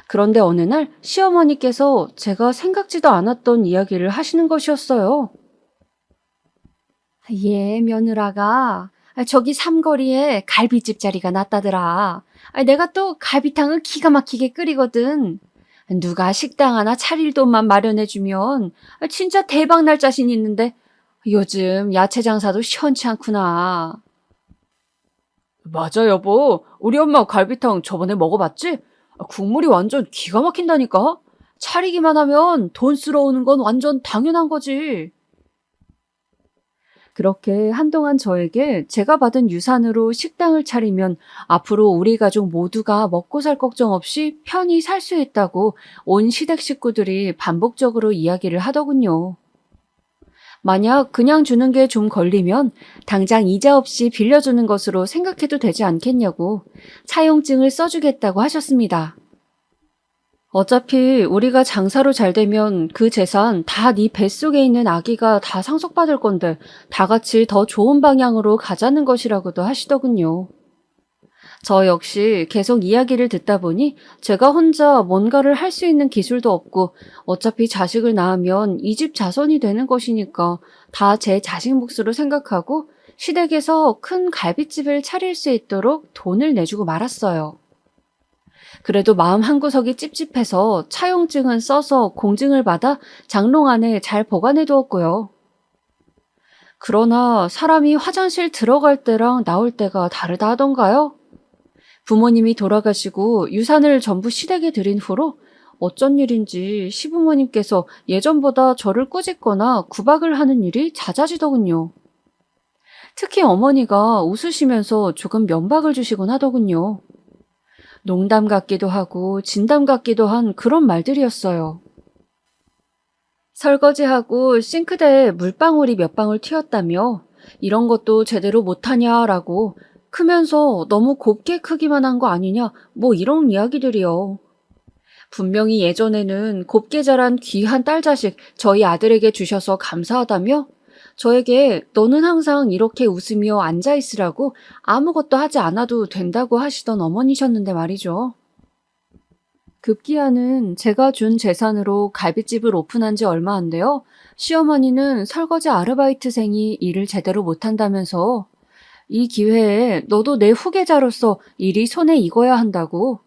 그런데 어느 날 시어머니께서 제가 생각지도 않았던 이야기를 하시는 것이었어요. 예, 며느라가 저기 삼거리에 갈비집 자리가 났다더라. 내가 또 갈비탕을 기가 막히게 끓이거든. 누가 식당 하나 차릴 돈만 마련해주면 진짜 대박 날 자신 있는데 요즘 야채 장사도 시원치 않구나. 맞아, 여보. 우리 엄마 갈비탕 저번에 먹어봤지? 국물이 완전 기가 막힌다니까? 차리기만 하면 돈 쓸어오는 건 완전 당연한 거지. 그렇게 한동안 저에게 제가 받은 유산으로 식당을 차리면 앞으로 우리 가족 모두가 먹고 살 걱정 없이 편히 살 수 있다고 온 시댁 식구들이 반복적으로 이야기를 하더군요. 만약 그냥 주는 게 좀 걸리면 당장 이자 없이 빌려주는 것으로 생각해도 되지 않겠냐고 차용증을 써주겠다고 하셨습니다. 어차피 우리가 장사로 잘 되면 그 재산 다 네 뱃속에 있는 아기가 다 상속받을 건데 다 같이 더 좋은 방향으로 가자는 것이라고도 하시더군요. 저 역시 계속 이야기를 듣다 보니 제가 혼자 뭔가를 할 수 있는 기술도 없고 어차피 자식을 낳으면 이 집 자손이 되는 것이니까 다 제 자식 몫으로 생각하고 시댁에서 큰 갈빗집을 차릴 수 있도록 돈을 내주고 말았어요. 그래도 마음 한구석이 찝찝해서 차용증은 써서 공증을 받아 장롱 안에 잘 보관해 두었고요. 그러나 사람이 화장실 들어갈 때랑 나올 때가 다르다 하던가요? 부모님이 돌아가시고 유산을 전부 시댁에 드린 후로 어쩐 일인지 시부모님께서 예전보다 저를 꾸짖거나 구박을 하는 일이 잦아지더군요. 특히 어머니가 웃으시면서 조금 면박을 주시곤 하더군요. 농담 같기도 하고 진담 같기도 한 그런 말들이었어요. 설거지하고 싱크대에 물방울이 몇 방울 튀었다며 이런 것도 제대로 못하냐라고 크면서 너무 곱게 크기만 한 거 아니냐 뭐 이런 이야기들이요. 분명히 예전에는 곱게 자란 귀한 딸 자식 저희 아들에게 주셔서 감사하다며 저에게 너는 항상 이렇게 웃으며 앉아있으라고 아무것도 하지 않아도 된다고 하시던 어머니셨는데 말이죠. 급기야는 제가 준 재산으로 갈빗집을 오픈한 지 얼마 안 돼요. 시어머니는 설거지 아르바이트생이 일을 제대로 못한다면서 이 기회에 너도 내 후계자로서 일이 손에 익어야 한다고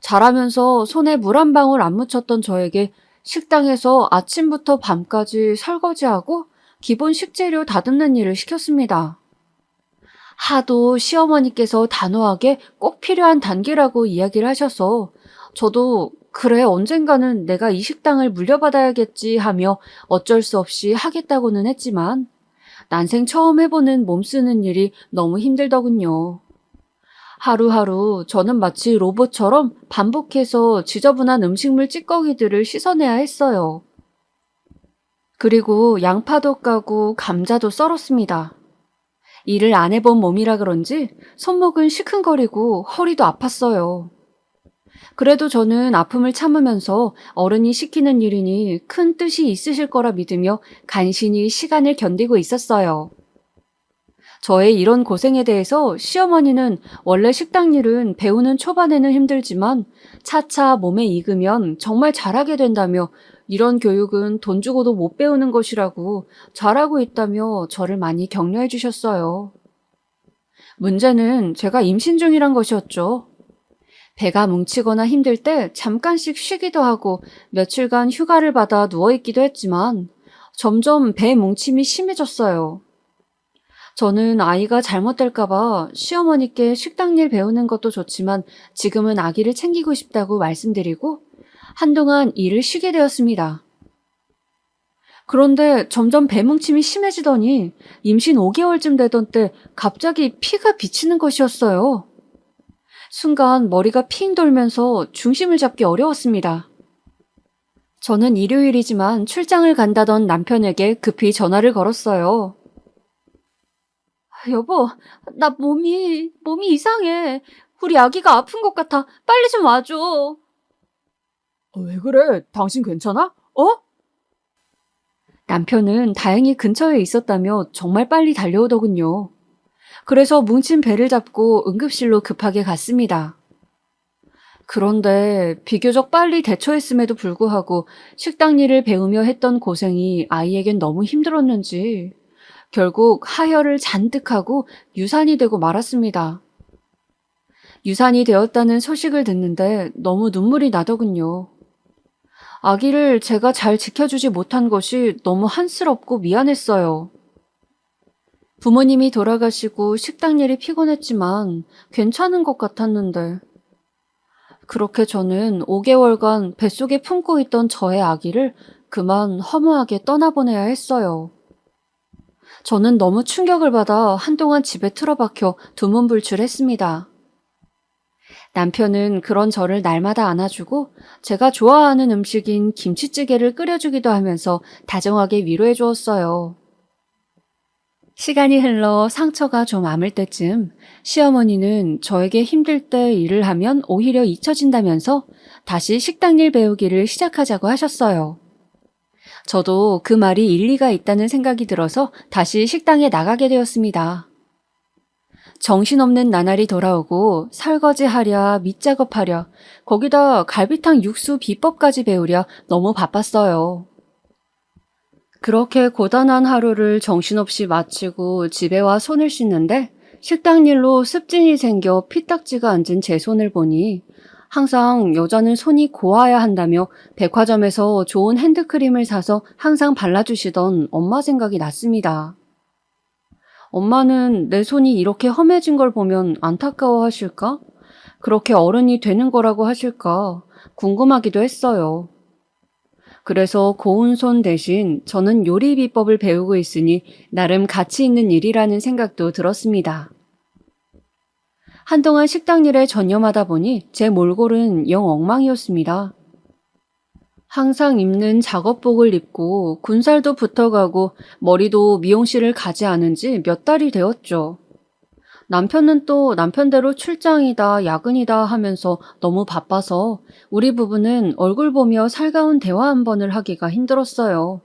잘하면서 손에 물 한 방울 안 묻혔던 저에게 식당에서 아침부터 밤까지 설거지하고 기본 식재료 다듬는 일을 시켰습니다. 하도 시어머니께서 단호하게 꼭 필요한 단계라고 이야기를 하셔서 저도 그래 언젠가는 내가 이 식당을 물려받아야겠지 하며 어쩔 수 없이 하겠다고는 했지만 난생 처음 해보는 몸 쓰는 일이 너무 힘들더군요. 하루하루 저는 마치 로봇처럼 반복해서 지저분한 음식물 찌꺼기들을 씻어내야 했어요. 그리고 양파도 까고 감자도 썰었습니다. 일을 안 해본 몸이라 그런지 손목은 시큰거리고 허리도 아팠어요. 그래도 저는 아픔을 참으면서 어른이 시키는 일이니 큰 뜻이 있으실 거라 믿으며 간신히 시간을 견디고 있었어요. 저의 이런 고생에 대해서 시어머니는 원래 식당 일은 배우는 초반에는 힘들지만 차차 몸에 익으면 정말 잘하게 된다며 이런 교육은 돈 주고도 못 배우는 것이라고 잘하고 있다며 저를 많이 격려해 주셨어요. 문제는 제가 임신 중이란 것이었죠. 배가 뭉치거나 힘들 때 잠깐씩 쉬기도 하고 며칠간 휴가를 받아 누워있기도 했지만 점점 배 뭉침이 심해졌어요. 저는 아이가 잘못될까봐 시어머니께 식당 일 배우는 것도 좋지만 지금은 아기를 챙기고 싶다고 말씀드리고 한동안 일을 쉬게 되었습니다. 그런데 점점 배뭉침이 심해지더니 임신 5개월쯤 되던 때 갑자기 피가 비치는 것이었어요. 순간 머리가 핑 돌면서 중심을 잡기 어려웠습니다. 저는 일요일이지만 출장을 간다던 남편에게 급히 전화를 걸었어요. 여보, 나 몸이 이상해. 우리 아기가 아픈 것 같아. 빨리 좀 와줘. 왜 그래? 당신 괜찮아? 남편은 다행히 근처에 있었다며 정말 빨리 달려오더군요. 그래서 뭉친 배를 잡고 응급실로 급하게 갔습니다. 그런데 비교적 빨리 대처했음에도 불구하고 식당 일을 배우며 했던 고생이 아이에겐 너무 힘들었는지 결국 하혈을 잔뜩 하고 유산이 되고 말았습니다. 유산이 되었다는 소식을 듣는데 너무 눈물이 나더군요. 아기를 제가 잘 지켜주지 못한 것이 너무 한스럽고 미안했어요. 부모님이 돌아가시고 식당 일이 피곤했지만 괜찮은 것 같았는데. 그렇게 저는 5개월간 뱃속에 품고 있던 저의 아기를 그만 허무하게 떠나보내야 했어요. 저는 너무 충격을 받아 한동안 집에 틀어박혀 두문불출했습니다. 남편은 그런 저를 날마다 안아주고 제가 좋아하는 음식인 김치찌개를 끓여주기도 하면서 다정하게 위로해 주었어요. 시간이 흘러 상처가 좀 아물 때쯤 시어머니는 저에게 힘들 때 일을 하면 오히려 잊혀진다면서 다시 식당 일 배우기를 시작하자고 하셨어요. 저도 그 말이 일리가 있다는 생각이 들어서 다시 식당에 나가게 되었습니다. 정신없는 나날이 돌아오고 설거지하랴, 밑작업하랴, 거기다 갈비탕 육수 비법까지 배우랴 너무 바빴어요. 그렇게 고단한 하루를 정신없이 마치고 집에 와 손을 씻는데 식당 일로 습진이 생겨 피딱지가 앉은 제 손을 보니 항상 여자는 손이 고와야 한다며 백화점에서 좋은 핸드크림을 사서 항상 발라주시던 엄마 생각이 났습니다. 엄마는 내 손이 이렇게 험해진 걸 보면 안타까워 하실까? 그렇게 어른이 되는 거라고 하실까? 궁금하기도 했어요. 그래서 고운 손 대신 저는 요리 비법을 배우고 있으니 나름 가치 있는 일이라는 생각도 들었습니다. 한동안 식당 일에 전념하다 보니 제 몰골은 영 엉망이었습니다. 항상 입는 작업복을 입고 군살도 붙어가고 머리도 미용실을 가지 않은 지 몇 달이 되었죠. 남편은 또 남편대로 출장이다 야근이다 하면서 너무 바빠서 우리 부부는 얼굴 보며 살가운 대화 한 번을 하기가 힘들었어요.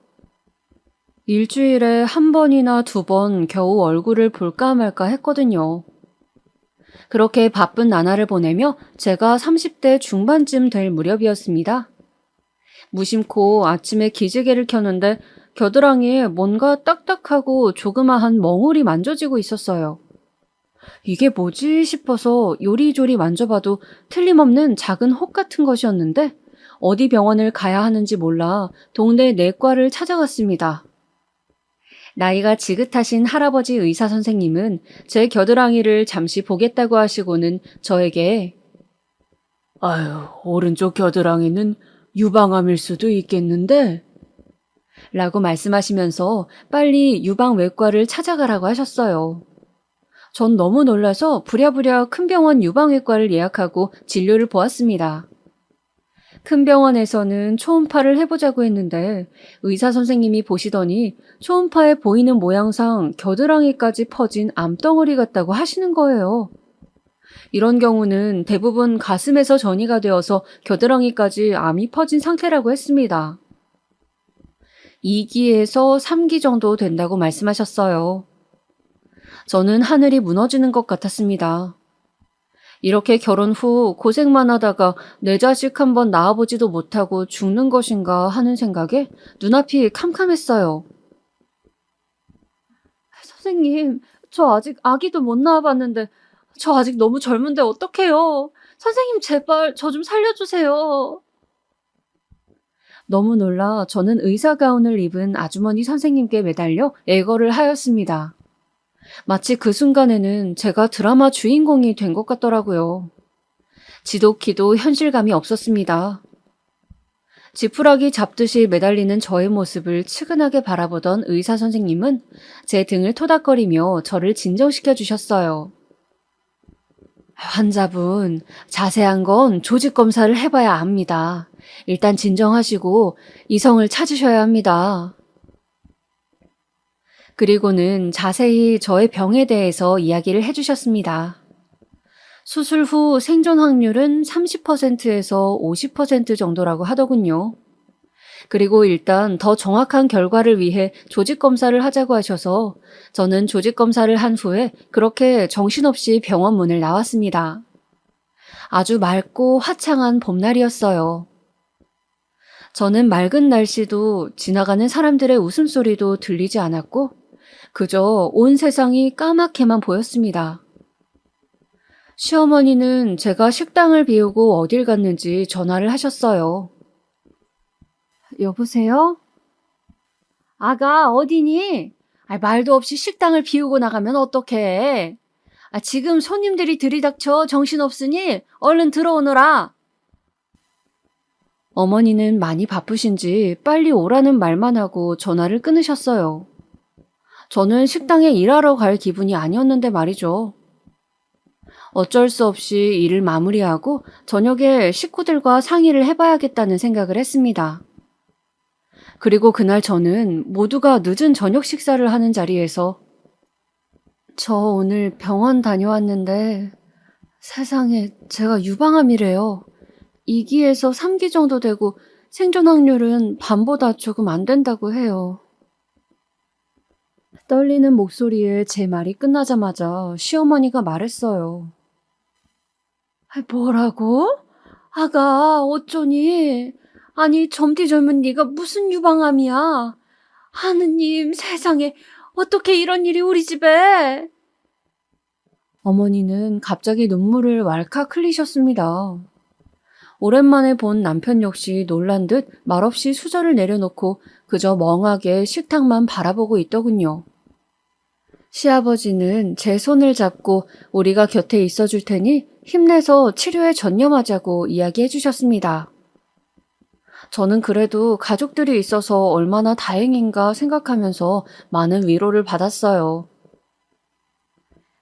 일주일에 한 번이나 2번 겨우 얼굴을 볼까 말까 했거든요. 그렇게 바쁜 나날을 보내며 제가 30대 중반쯤 될 무렵이었습니다. 무심코 아침에 기지개를 켰는데 겨드랑이에 뭔가 딱딱하고 조그마한 멍울이 만져지고 있었어요. 이게 뭐지 싶어서 요리조리 만져봐도 틀림없는 작은 혹 같은 것이었는데 어디 병원을 가야 하는지 몰라 동네 내과를 찾아갔습니다. 나이가 지긋하신 할아버지 의사 선생님은 제 겨드랑이를 잠시 보겠다고 하시고는 저에게 아유, 오른쪽 겨드랑이는 유방암일 수도 있겠는데? 라고 말씀하시면서 빨리 유방외과를 찾아가라고 하셨어요. 전 너무 놀라서 부랴부랴 큰 병원 유방외과를 예약하고 진료를 보았습니다. 큰 병원에서는 초음파를 해보자고 했는데 의사 선생님이 보시더니 초음파에 보이는 모양상 겨드랑이까지 퍼진 암덩어리 같다고 하시는 거예요. 이런 경우는 대부분 가슴에서 전이가 되어서 겨드랑이까지 암이 퍼진 상태라고 했습니다. 2기에서 3기 정도 된다고 말씀하셨어요. 저는 하늘이 무너지는 것 같았습니다. 이렇게 결혼 후 고생만 하다가 내 자식 한번 낳아보지도 못하고 죽는 것인가 하는 생각에 눈앞이 캄캄했어요. 선생님, 저 아직 아기도 못 낳아봤는데 저 아직 너무 젊은데 어떡해요? 선생님 제발 저 좀 살려주세요. 너무 놀라 저는 의사 가운을 입은 아주머니 선생님께 매달려 애걸을 하였습니다. 마치 그 순간에는 제가 드라마 주인공이 된 것 같더라고요. 지독히도 현실감이 없었습니다. 지푸라기 잡듯이 매달리는 저의 모습을 측은하게 바라보던 의사 선생님은 제 등을 토닥거리며 저를 진정시켜 주셨어요. 환자분, 자세한 건 조직 검사를 해봐야 압니다. 일단 진정하시고 이성을 찾으셔야 합니다. 그리고는 자세히 저의 병에 대해서 이야기를 해주셨습니다. 수술 후 생존 확률은 30%에서 50% 정도라고 하더군요. 그리고 일단 더 정확한 결과를 위해 조직검사를 하자고 하셔서 저는 조직검사를 한 후에 그렇게 정신없이 병원 문을 나왔습니다. 아주 맑고 화창한 봄날이었어요. 저는 맑은 날씨도 지나가는 사람들의 웃음소리도 들리지 않았고 그저 온 세상이 까맣게만 보였습니다. 시어머니는 제가 식당을 비우고 어딜 갔는지 전화를 하셨어요. 여보세요? 아가 어디니? 말도 없이 식당을 비우고 나가면 어떡해. 지금 손님들이 들이닥쳐 정신없으니 얼른 들어오너라. 어머니는 많이 바쁘신지 빨리 오라는 말만 하고 전화를 끊으셨어요. 저는 식당에 일하러 갈 기분이 아니었는데 말이죠. 어쩔 수 없이 일을 마무리하고 저녁에 식구들과 상의를 해봐야겠다는 생각을 했습니다. 그리고 그날 저는 모두가 늦은 저녁 식사를 하는 자리에서 저 오늘 병원 다녀왔는데 세상에 제가 유방암이래요. 2기에서 3기 정도 되고 생존 확률은 반보다 조금 안 된다고 해요. 떨리는 목소리에 제 말이 끝나자마자 시어머니가 말했어요. 뭐라고? 아가 어쩌니? 아니 젊디 젊은 네가 무슨 유방암이야? 하느님 세상에 어떻게 이런 일이 우리 집에? 어머니는 갑자기 눈물을 왈칵 흘리셨습니다. 오랜만에 본 남편 역시 놀란 듯 말없이 수저를 내려놓고 그저 멍하게 식탁만 바라보고 있더군요. 시아버지는 제 손을 잡고 우리가 곁에 있어줄 테니 힘내서 치료에 전념하자고 이야기해 주셨습니다. 저는 그래도 가족들이 있어서 얼마나 다행인가 생각하면서 많은 위로를 받았어요.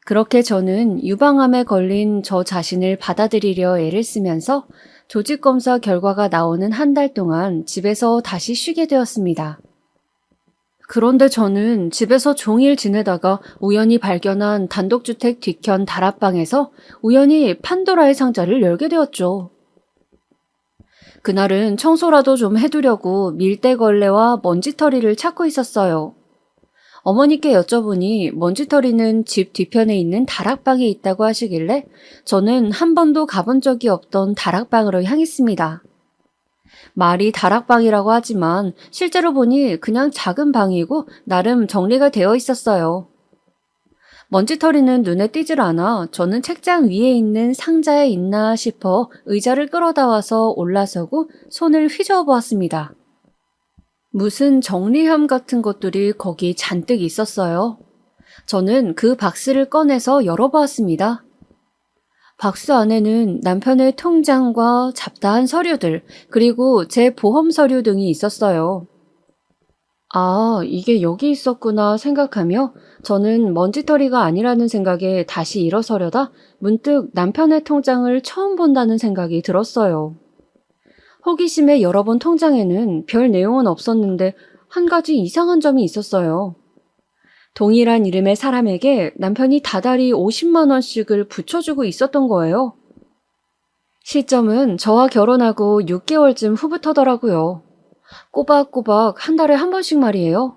그렇게 저는 유방암에 걸린 저 자신을 받아들이려 애를 쓰면서 조직검사 결과가 나오는 한 달 동안 집에서 다시 쉬게 되었습니다. 그런데 저는 집에서 종일 지내다가 우연히 발견한 단독주택 뒤편 다락방에서 우연히 판도라의 상자를 열게 되었죠. 그날은 청소라도 좀 해두려고 밀대걸레와 먼지털이를 찾고 있었어요. 어머니께 여쭤보니 먼지털이는 집 뒤편에 있는 다락방에 있다고 하시길래 저는 한 번도 가본 적이 없던 다락방으로 향했습니다. 말이 다락방이라고 하지만 실제로 보니 그냥 작은 방이고 나름 정리가 되어 있었어요. 먼지털이는 눈에 띄질 않아 저는 책장 위에 있는 상자에 있나 싶어 의자를 끌어다 와서 올라서고 손을 휘저어 보았습니다. 무슨 정리함 같은 것들이 거기 잔뜩 있었어요. 저는 그 박스를 꺼내서 열어보았습니다. 박스 안에는 남편의 통장과 잡다한 서류들, 그리고 제 보험 서류 등이 있었어요. 아, 이게 여기 있었구나 생각하며 저는 먼지털이가 아니라는 생각에 다시 일어서려다 문득 남편의 통장을 처음 본다는 생각이 들었어요. 호기심에 열어본 통장에는 별 내용은 없었는데 한 가지 이상한 점이 있었어요. 동일한 이름의 사람에게 남편이 다달이 50만 원씩을 붙여주고 있었던 거예요. 시점은 저와 결혼하고 6개월쯤 후부터더라고요. 꼬박꼬박 한 달에 한 번씩 말이에요.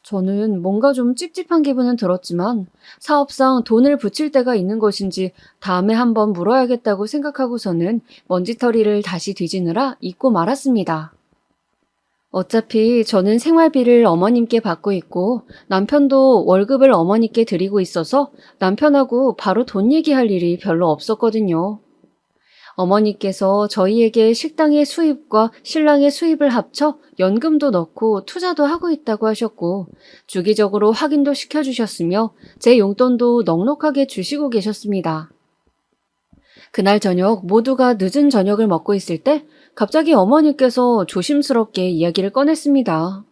저는 뭔가 좀 찝찝한 기분은 들었지만 사업상 돈을 붙일 때가 있는 것인지 다음에 한번 물어야겠다고 생각하고서는 먼지털이를 다시 뒤지느라 잊고 말았습니다. 어차피 저는 생활비를 어머님께 받고 있고 남편도 월급을 어머니께 드리고 있어서 남편하고 바로 돈 얘기할 일이 별로 없었거든요. 어머니께서 저희에게 식당의 수입과 신랑의 수입을 합쳐 연금도 넣고 투자도 하고 있다고 하셨고 주기적으로 확인도 시켜주셨으며 제 용돈도 넉넉하게 주시고 계셨습니다. 그날 저녁 모두가 늦은 저녁을 먹고 있을 때 갑자기 어머니께서 조심스럽게 이야기를 꺼냈습니다.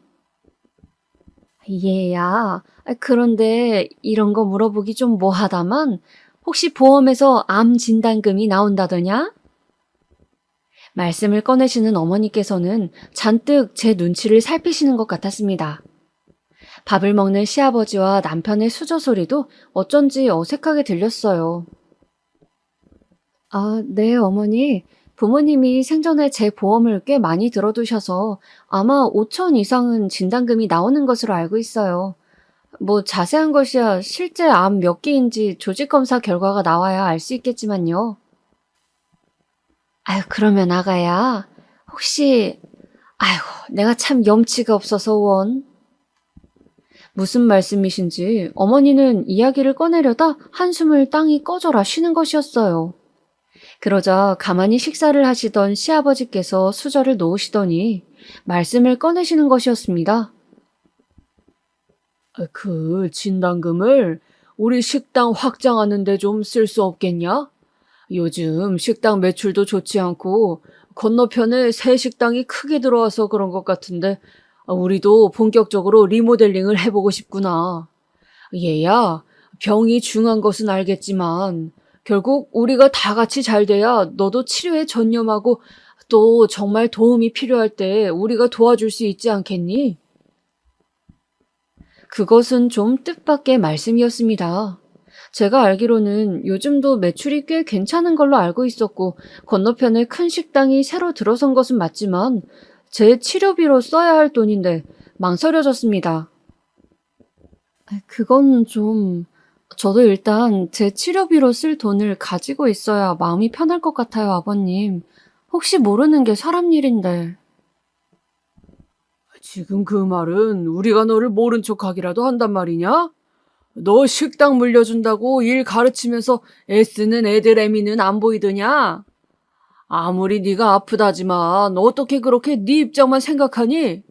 얘야, 그런데 이런 거 물어보기 좀 뭐하다만 혹시 보험에서 암 진단금이 나온다더냐? 말씀을 꺼내시는 어머니께서는 잔뜩 제 눈치를 살피시는 것 같았습니다. 밥을 먹는 시아버지와 남편의 수저 소리도 어쩐지 어색하게 들렸어요. 아, 네, 어머니. 부모님이 생전에 제 보험을 꽤 많이 들어두셔서 아마 5천 이상은 진단금이 나오는 것으로 알고 있어요. 뭐 자세한 것이야 실제 암 몇 개인지 조직검사 결과가 나와야 알 수 있겠지만요. 아유, 그러면 아가야, 혹시, 아이고, 내가 참 염치가 없어서 원. 무슨 말씀이신지 어머니는 이야기를 꺼내려다 한숨을 땅이 꺼져라 쉬는 것이었어요. 그러자 가만히 식사를 하시던 시아버지께서 수저를 놓으시더니 말씀을 꺼내시는 것이었습니다. 그 진단금을 우리 식당 확장하는데 좀 쓸 수 없겠냐? 요즘 식당 매출도 좋지 않고 건너편에 새 식당이 크게 들어와서 그런 것 같은데 우리도 본격적으로 리모델링을 해보고 싶구나. 얘야, 병이 중한 것은 알겠지만 결국 우리가 다 같이 잘 돼야 너도 치료에 전념하고 또 정말 도움이 필요할 때 우리가 도와줄 수 있지 않겠니? 그것은 좀 뜻밖의 말씀이었습니다. 제가 알기로는 요즘도 매출이 꽤 괜찮은 걸로 알고 있었고 건너편에 큰 식당이 새로 들어선 것은 맞지만 제 치료비로 써야 할 돈인데 망설여졌습니다. 그건 좀... 저도 일단 제 치료비로 쓸 돈을 가지고 있어야 마음이 편할 것 같아요, 아버님. 혹시 모르는 게 사람 일인데. 지금 그 말은 우리가 너를 모른 척하기라도 한단 말이냐? 너 식당 물려준다고 일 가르치면서 애쓰는 애들 애미는 안 보이더냐? 아무리 네가 아프다지만 어떻게 그렇게 네 입장만 생각하니?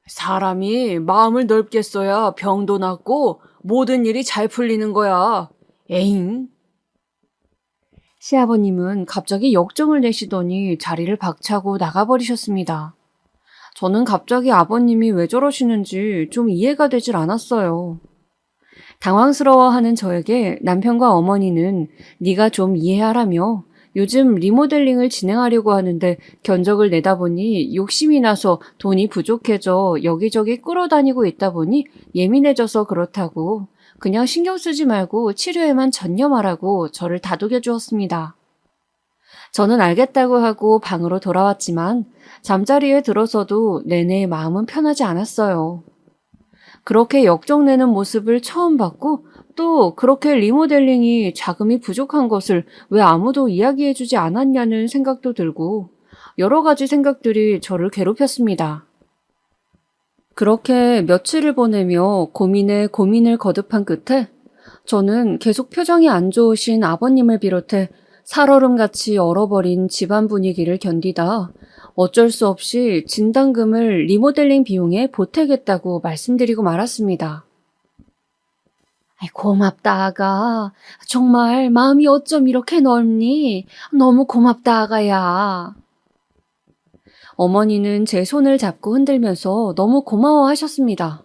사람이 마음을 넓게 써야 병도 낫고 모든 일이 잘 풀리는 거야. 에잉? 시아버님은 갑자기 역정을 내시더니 자리를 박차고 나가버리셨습니다. 저는 갑자기 아버님이 왜 저러시는지 좀 이해가 되질 않았어요. 당황스러워하는 저에게 남편과 어머니는 네가 좀 이해하라며 요즘 리모델링을 진행하려고 하는데 견적을 내다 보니 욕심이 나서 돈이 부족해져 여기저기 끌어다니고 있다 보니 예민해져서 그렇다고 그냥 신경 쓰지 말고 치료에만 전념하라고 저를 다독여 주었습니다. 저는 알겠다고 하고 방으로 돌아왔지만 잠자리에 들어서도 내내 마음은 편하지 않았어요. 그렇게 역정내는 모습을 처음 봤고 또 그렇게 리모델링이 자금이 부족한 것을 왜 아무도 이야기해주지 않았냐는 생각도 들고 여러 가지 생각들이 저를 괴롭혔습니다. 그렇게 며칠을 보내며 고민에 고민을 거듭한 끝에 저는 계속 표정이 안 좋으신 아버님을 비롯해 살얼음같이 얼어버린 집안 분위기를 견디다 어쩔 수 없이 진단금을 리모델링 비용에 보태겠다고 말씀드리고 말았습니다. 고맙다, 아가. 정말 마음이 어쩜 이렇게 넓니? 너무 고맙다, 아가야. 어머니는 제 손을 잡고 흔들면서 너무 고마워하셨습니다.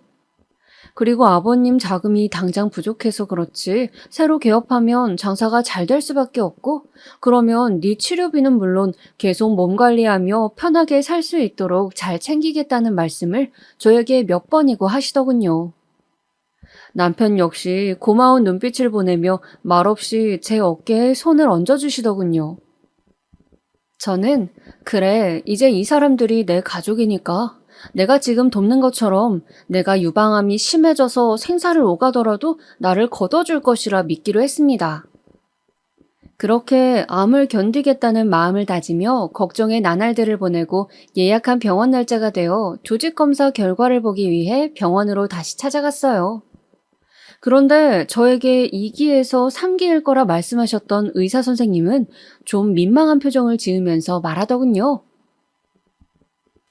그리고 아버님 자금이 당장 부족해서 그렇지 새로 개업하면 장사가 잘 될 수밖에 없고 그러면 네 치료비는 물론 계속 몸 관리하며 편하게 살 수 있도록 잘 챙기겠다는 말씀을 저에게 몇 번이고 하시더군요. 남편 역시 고마운 눈빛을 보내며 말없이 제 어깨에 손을 얹어주시더군요. 저는 그래, 이제 이 사람들이 내 가족이니까 내가 지금 돕는 것처럼 내가 유방암이 심해져서 생사를 오가더라도 나를 걷어줄 것이라 믿기로 했습니다. 그렇게 암을 견디겠다는 마음을 다지며 걱정의 나날들을 보내고 예약한 병원 날짜가 되어 조직검사 결과를 보기 위해 병원으로 다시 찾아갔어요. 그런데 저에게 2기에서 3기일 거라 말씀하셨던 의사 선생님은 좀 민망한 표정을 지으면서 말하더군요.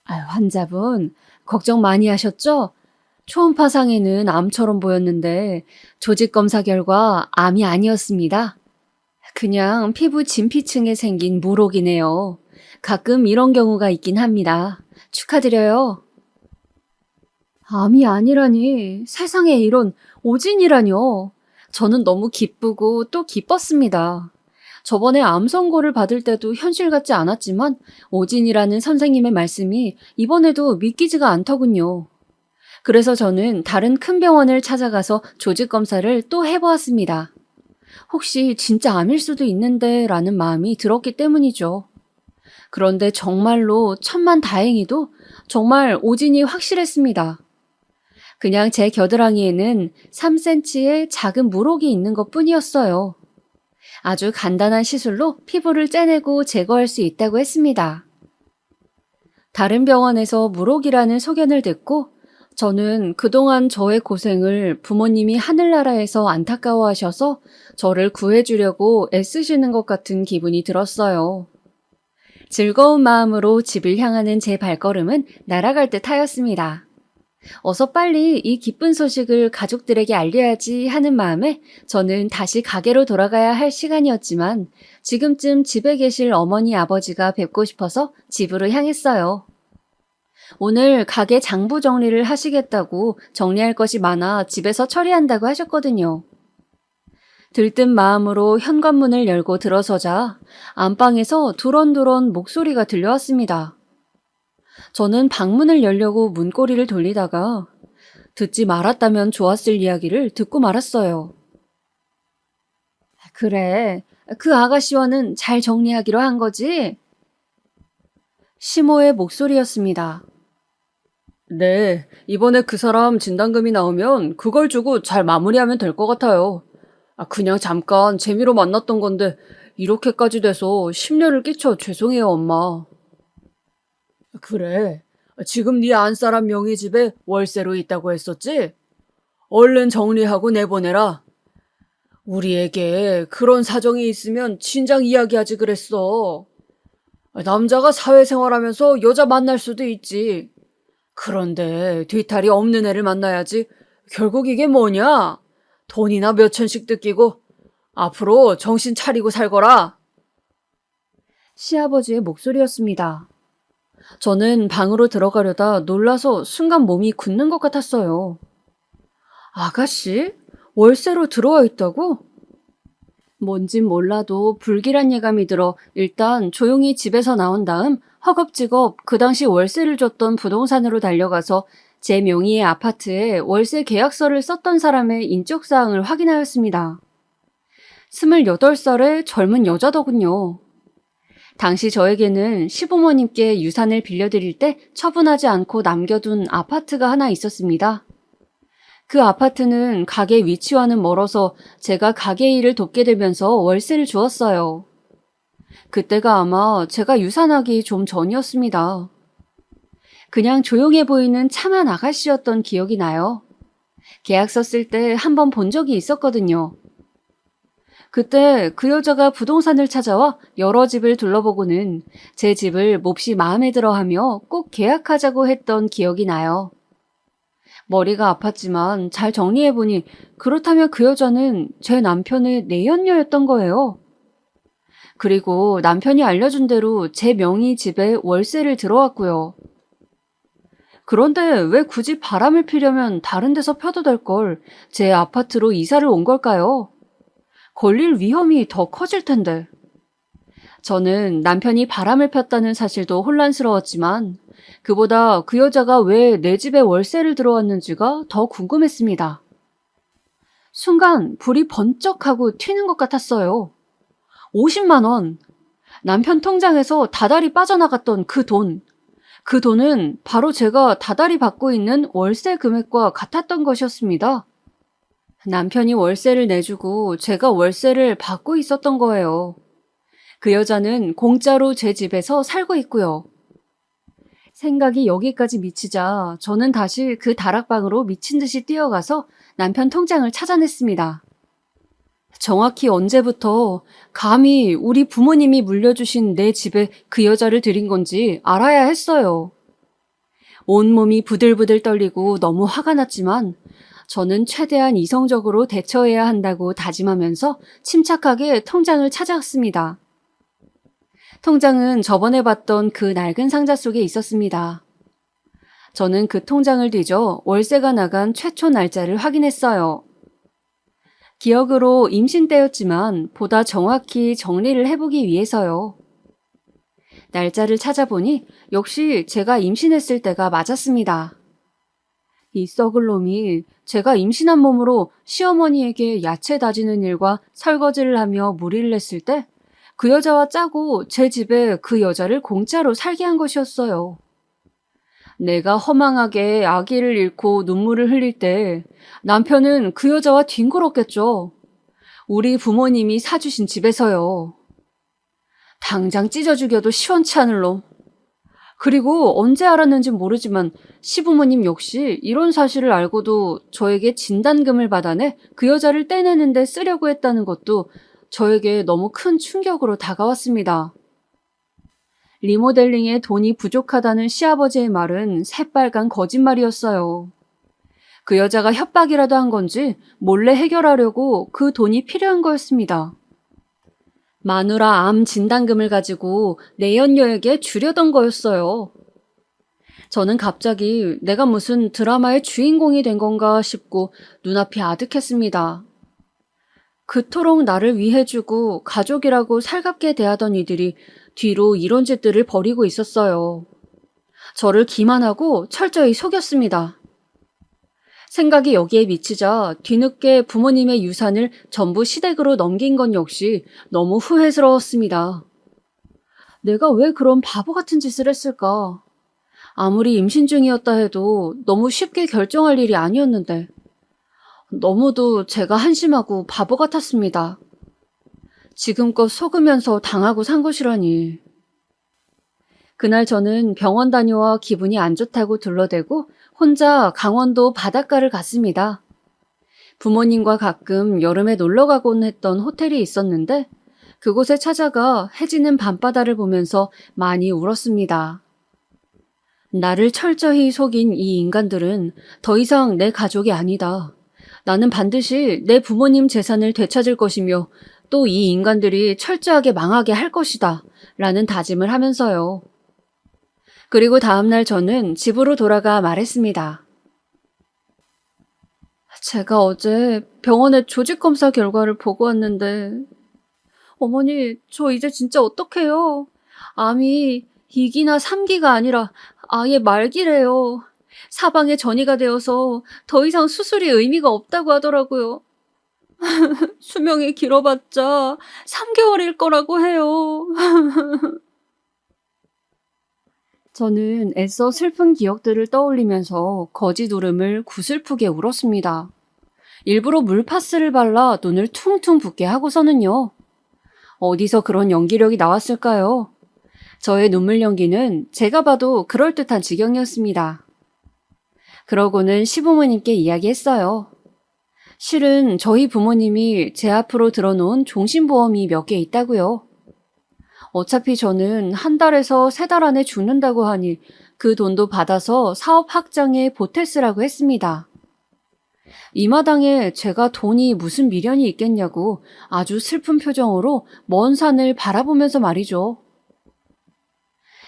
환자분, 걱정 많이 하셨죠? 초음파 상에는 암처럼 보였는데 조직검사 결과 암이 아니었습니다. 그냥 피부 진피층에 생긴 물혹이네요. 가끔 이런 경우가 있긴 합니다. 축하드려요. 암이 아니라니, 세상에 이런 오진이라뇨. 저는 너무 기쁘고 또 기뻤습니다. 저번에 암 선고를 받을 때도 현실 같지 않았지만 오진이라는 선생님의 말씀이 이번에도 믿기지가 않더군요. 그래서 저는 다른 큰 병원을 찾아가서 조직검사를 또 해보았습니다. 혹시 진짜 암일 수도 있는데 라는 마음이 들었기 때문이죠. 그런데 정말로 천만다행히도 정말 오진이 확실했습니다. 그냥 제 겨드랑이에는 3cm의 작은 물혹이 있는 것뿐이었어요. 아주 간단한 시술로 피부를 째내고 제거할 수 있다고 했습니다. 다른 병원에서 물혹이라는 소견을 듣고 저는 그동안 저의 고생을 부모님이 하늘나라에서 안타까워하셔서 저를 구해주려고 애쓰시는 것 같은 기분이 들었어요. 즐거운 마음으로 집을 향하는 제 발걸음은 날아갈 듯 하였습니다. 어서 빨리 이 기쁜 소식을 가족들에게 알려야지 하는 마음에 저는 다시 가게로 돌아가야 할 시간이었지만 지금쯤 집에 계실 어머니 아버지가 뵙고 싶어서 집으로 향했어요. 오늘 가게 장부 정리를 하시겠다고 정리할 것이 많아 집에서 처리한다고 하셨거든요. 들뜬 마음으로 현관문을 열고 들어서자 안방에서 두런두런 목소리가 들려왔습니다. 저는 방문을 열려고 문고리를 돌리다가 듣지 말았다면 좋았을 이야기를 듣고 말았어요. 그래, 그 아가씨와는 잘 정리하기로 한 거지? 시모의 목소리였습니다. 네, 이번에 그 사람 진단금이 나오면 그걸 주고 잘 마무리하면 될 것 같아요. 그냥 잠깐 재미로 만났던 건데 이렇게까지 돼서 심려를 끼쳐 죄송해요, 엄마. 그래, 지금 네 안사람 명의 집에 월세로 있다고 했었지? 얼른 정리하고 내보내라. 우리에게 그런 사정이 있으면 진작 이야기하지 그랬어. 남자가 사회생활하면서 여자 만날 수도 있지. 그런데 뒤탈이 없는 애를 만나야지. 결국 이게 뭐냐? 돈이나 몇 천씩 뜯기고 앞으로 정신 차리고 살거라. 시아버지의 목소리였습니다. 저는 방으로 들어가려다 놀라서 순간 몸이 굳는 것 같았어요. 아가씨? 월세로 들어와 있다고? 뭔진 몰라도 불길한 예감이 들어 일단 조용히 집에서 나온 다음 허겁지겁 그 당시 월세를 줬던 부동산으로 달려가서 제 명의의 아파트에 월세 계약서를 썼던 사람의 인적사항을 확인하였습니다. 28살의 젊은 여자더군요. 당시 저에게는 시부모님께 유산을 빌려드릴 때 처분하지 않고 남겨둔 아파트가 하나 있었습니다. 그 아파트는 가게 위치와는 멀어서 제가 가게 일을 돕게 되면서 월세를 주었어요. 그때가 아마 제가 유산하기 좀 전이었습니다. 그냥 조용해 보이는 참한 아가씨였던 기억이 나요. 계약서 쓸 때 한 번 본 적이 있었거든요. 그때 그 여자가 부동산을 찾아와 여러 집을 둘러보고는 제 집을 몹시 마음에 들어하며 꼭 계약하자고 했던 기억이 나요. 머리가 아팠지만 잘 정리해보니 그렇다면 그 여자는 제 남편의 내연녀였던 거예요. 그리고 남편이 알려준 대로 제 명의 집에 월세를 들어왔고요. 그런데 왜 굳이 바람을 피려면 다른 데서 펴도 될 걸 제 아파트로 이사를 온 걸까요? 걸릴 위험이 더 커질 텐데. 저는 남편이 바람을 폈다는 사실도 혼란스러웠지만 그보다 그 여자가 왜 내 집에 월세를 들어왔는지가 더 궁금했습니다. 순간 불이 번쩍하고 튀는 것 같았어요. 50만 원. 남편 통장에서 다달이 빠져나갔던 그 돈. 그 돈은 바로 제가 다달이 받고 있는 월세 금액과 같았던 것이었습니다. 남편이 월세를 내주고 제가 월세를 받고 있었던 거예요. 그 여자는 공짜로 제 집에서 살고 있고요. 생각이 여기까지 미치자 저는 다시 그 다락방으로 미친 듯이 뛰어가서 남편 통장을 찾아냈습니다. 정확히 언제부터 감히 우리 부모님이 물려주신 내 집에 그 여자를 들인 건지 알아야 했어요. 온몸이 부들부들 떨리고 너무 화가 났지만 저는 최대한 이성적으로 대처해야 한다고 다짐하면서 침착하게 통장을 찾아갔습니다. 통장은 저번에 봤던 그 낡은 상자 속에 있었습니다. 저는 그 통장을 뒤져 월세가 나간 최초 날짜를 확인했어요. 기억으로 임신 때였지만 보다 정확히 정리를 해보기 위해서요. 날짜를 찾아보니 역시 제가 임신했을 때가 맞았습니다. 이 썩을 놈이 제가 임신한 몸으로 시어머니에게 야채 다지는 일과 설거지를 하며 무리를 했을 때 그 여자와 짜고 제 집에 그 여자를 공짜로 살게 한 것이었어요. 내가 허망하게 아기를 잃고 눈물을 흘릴 때 남편은 그 여자와 뒹굴었겠죠. 우리 부모님이 사주신 집에서요. 당장 찢어 죽여도 시원치 않을 놈. 그리고 언제 알았는지 모르지만 시부모님 역시 이런 사실을 알고도 저에게 진단금을 받아내 그 여자를 떼내는데 쓰려고 했다는 것도 저에게 너무 큰 충격으로 다가왔습니다. 리모델링에 돈이 부족하다는 시아버지의 말은 새빨간 거짓말이었어요. 그 여자가 협박이라도 한 건지 몰래 해결하려고 그 돈이 필요한 거였습니다. 마누라 암 진단금을 가지고 내연녀에게 주려던 거였어요. 저는 갑자기 내가 무슨 드라마의 주인공이 된 건가 싶고 눈앞이 아득했습니다. 그토록 나를 위해주고 가족이라고 살갑게 대하던 이들이 뒤로 이런 짓들을 벌이고 있었어요. 저를 기만하고 철저히 속였습니다. 생각이 여기에 미치자 뒤늦게 부모님의 유산을 전부 시댁으로 넘긴 건 역시 너무 후회스러웠습니다. 내가 왜 그런 바보 같은 짓을 했을까? 아무리 임신 중이었다 해도 너무 쉽게 결정할 일이 아니었는데 너무도 제가 한심하고 바보 같았습니다. 지금껏 속으면서 당하고 산 것이라니. 그날 저는 병원 다녀와 기분이 안 좋다고 둘러대고 혼자 강원도 바닷가를 갔습니다. 부모님과 가끔 여름에 놀러 가곤 했던 호텔이 있었는데 그곳에 찾아가 해지는 밤바다를 보면서 많이 울었습니다. 나를 철저히 속인 이 인간들은 더 이상 내 가족이 아니다. 나는 반드시 내 부모님 재산을 되찾을 것이며 또 이 인간들이 철저하게 망하게 할 것이다. 라는 다짐을 하면서요. 그리고 다음날 저는 집으로 돌아가 말했습니다. 제가 어제 병원에 조직검사 결과를 보고 왔는데 어머니, 저 이제 진짜 어떡해요? 암이 2기나 3기가 아니라 아예 말기래요. 사방에 전이가 되어서 더 이상 수술이 의미가 없다고 하더라고요. 수명이 길어봤자 3개월일 거라고 해요. 저는 애써 슬픈 기억들을 떠올리면서 거짓 울음을 구슬프게 울었습니다. 일부러 물파스를 발라 눈을 퉁퉁 붓게 하고서는요. 어디서 그런 연기력이 나왔을까요? 저의 눈물 연기는 제가 봐도 그럴듯한 지경이었습니다. 그러고는 시부모님께 이야기했어요. 실은 저희 부모님이 제 앞으로 들어놓은 종신보험이 몇 개 있다고요. 어차피 저는 한 달에서 3달 안에 죽는다고 하니 그 돈도 받아서 사업 확장에 보태쓰라고 했습니다. 이 마당에 제가 돈이 무슨 미련이 있겠냐고 아주 슬픈 표정으로 먼 산을 바라보면서 말이죠.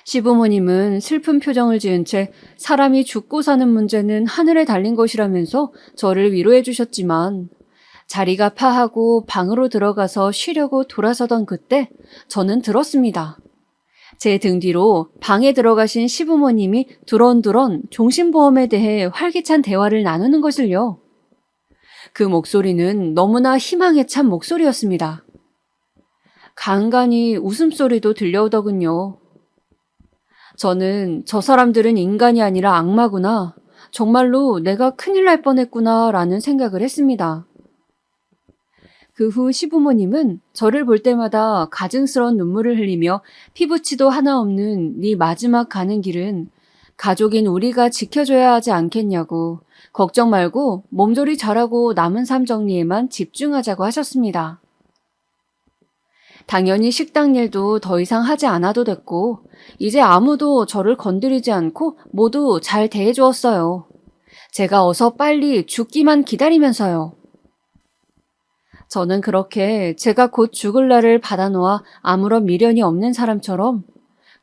시부모님은 슬픈 표정을 지은 채 사람이 죽고 사는 문제는 하늘에 달린 것이라면서 저를 위로해 주셨지만 자리가 파하고 방으로 들어가서 쉬려고 돌아서던 그때 저는 들었습니다. 제 등 뒤로 방에 들어가신 시부모님이 두런두런 종신보험에 대해 활기찬 대화를 나누는 것을요. 그 목소리는 너무나 희망에 찬 목소리였습니다. 간간히 웃음소리도 들려오더군요. 저는 저 사람들은 인간이 아니라 악마구나. 정말로 내가 큰일 날 뻔했구나 라는 생각을 했습니다. 그 후 시부모님은 저를 볼 때마다 가증스러운 눈물을 흘리며 피부치도 하나 없는 네 마지막 가는 길은 가족인 우리가 지켜줘야 하지 않겠냐고 걱정 말고 몸조리 잘하고 남은 삶 정리에만 집중하자고 하셨습니다. 당연히 식당 일도 더 이상 하지 않아도 됐고 이제 아무도 저를 건드리지 않고 모두 잘 대해주었어요. 제가 어서 빨리 죽기만 기다리면서요. 저는 그렇게 제가 곧 죽을 날을 받아놓아 아무런 미련이 없는 사람처럼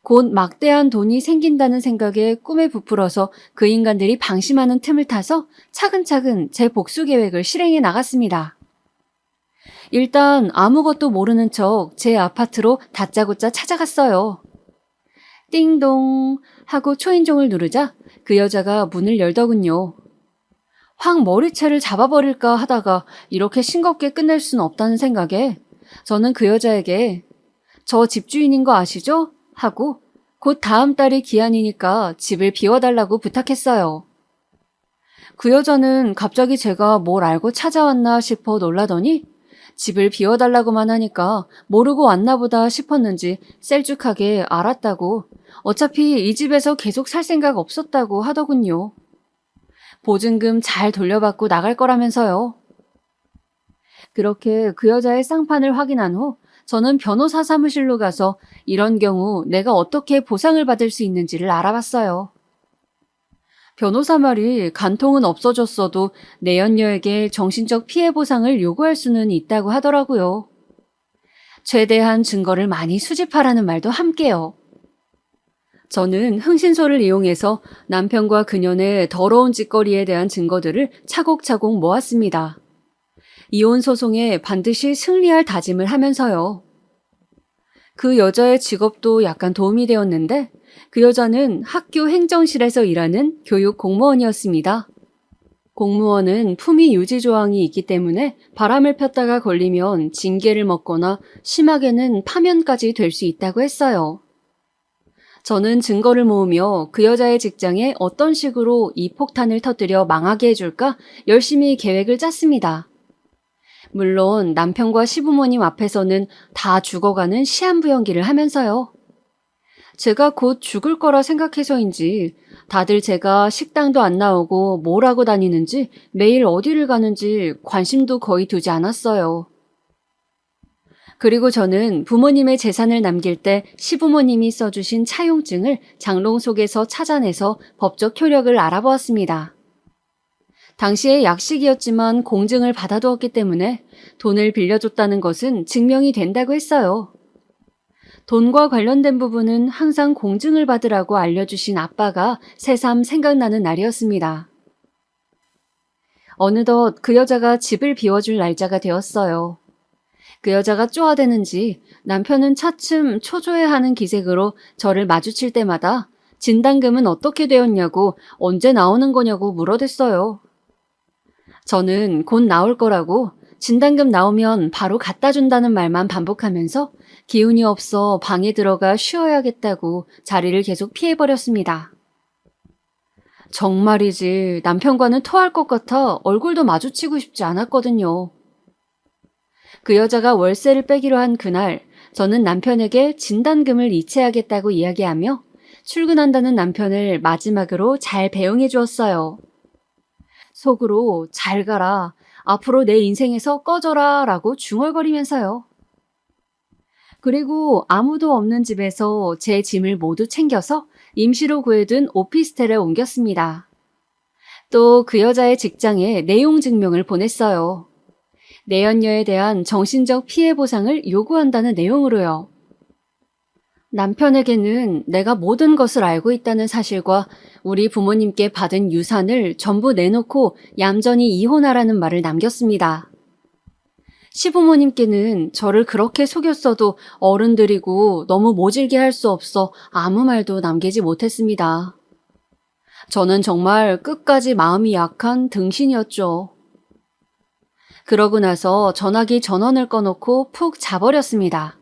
곧 막대한 돈이 생긴다는 생각에 꿈에 부풀어서 그 인간들이 방심하는 틈을 타서 차근차근 제 복수 계획을 실행해 나갔습니다. 일단 아무것도 모르는 척 제 아파트로 다짜고짜 찾아갔어요. 띵동 하고 초인종을 누르자 그 여자가 문을 열더군요. 확 머리채를 잡아버릴까 하다가 이렇게 싱겁게 끝낼 순 없다는 생각에 저는 그 여자에게 저 집주인인 거 아시죠? 하고 곧 다음 달이 기한이니까 집을 비워달라고 부탁했어요. 그 여자는 갑자기 제가 뭘 알고 찾아왔나 싶어 놀라더니 집을 비워달라고만 하니까 모르고 왔나 보다 싶었는지 셀쭉하게 알았다고 어차피 이 집에서 계속 살 생각 없었다고 하더군요. 보증금 잘 돌려받고 나갈 거라면서요. 그렇게 그 여자의 쌍판을 확인한 후 저는 변호사 사무실로 가서 이런 경우 내가 어떻게 보상을 받을 수 있는지를 알아봤어요. 변호사 말이 간통은 없어졌어도 내연녀에게 정신적 피해 보상을 요구할 수는 있다고 하더라고요. 최대한 증거를 많이 수집하라는 말도 함께요. 저는 흥신소를 이용해서 남편과 그년의 더러운 짓거리에 대한 증거들을 차곡차곡 모았습니다. 이혼 소송에 반드시 승리할 다짐을 하면서요. 그 여자의 직업도 약간 도움이 되었는데 그 여자는 학교 행정실에서 일하는 교육 공무원이었습니다. 공무원은 품위 유지 조항이 있기 때문에 바람을 폈다가 걸리면 징계를 먹거나 심하게는 파면까지 될 수 있다고 했어요. 저는 증거를 모으며 그 여자의 직장에 어떤 식으로 이 폭탄을 터뜨려 망하게 해줄까 열심히 계획을 짰습니다. 물론 남편과 시부모님 앞에서는 다 죽어가는 시한부 연기를 하면서요. 제가 곧 죽을 거라 생각해서인지 다들 제가 식당도 안 나오고 뭘 하고 다니는지 매일 어디를 가는지 관심도 거의 두지 않았어요. 그리고 저는 부모님의 재산을 남길 때 시부모님이 써주신 차용증을 장롱 속에서 찾아내서 법적 효력을 알아보았습니다. 당시에 약식이었지만 공증을 받아두었기 때문에 돈을 빌려줬다는 것은 증명이 된다고 했어요. 돈과 관련된 부분은 항상 공증을 받으라고 알려주신 아빠가 새삼 생각나는 날이었습니다. 어느덧 그 여자가 집을 비워줄 날짜가 되었어요. 그 여자가 쪼아대는지 남편은 차츰 초조해하는 기색으로 저를 마주칠 때마다 진단금은 어떻게 되었냐고 언제 나오는 거냐고 물어댔어요. 저는 곧 나올 거라고 진단금 나오면 바로 갖다 준다는 말만 반복하면서 기운이 없어 방에 들어가 쉬어야겠다고 자리를 계속 피해버렸습니다. 정말이지 남편과는 토할 것 같아 얼굴도 마주치고 싶지 않았거든요. 그 여자가 월세를 빼기로 한 그날 저는 남편에게 진단금을 이체하겠다고 이야기하며 출근한다는 남편을 마지막으로 잘 배웅해 주었어요. 속으로 잘 가라, 앞으로 내 인생에서 꺼져라 라고 중얼거리면서요. 그리고 아무도 없는 집에서 제 짐을 모두 챙겨서 임시로 구해둔 오피스텔에 옮겼습니다. 또 그 여자의 직장에 내용 증명을 보냈어요. 내연녀에 대한 정신적 피해 보상을 요구한다는 내용으로요. 남편에게는 내가 모든 것을 알고 있다는 사실과 우리 부모님께 받은 유산을 전부 내놓고 얌전히 이혼하라는 말을 남겼습니다. 시부모님께는 저를 그렇게 속였어도 어른들이고 너무 모질게 할 수 없어 아무 말도 남기지 못했습니다. 저는 정말 끝까지 마음이 약한 등신이었죠. 그러고 나서 전화기 전원을 꺼놓고 푹 자버렸습니다.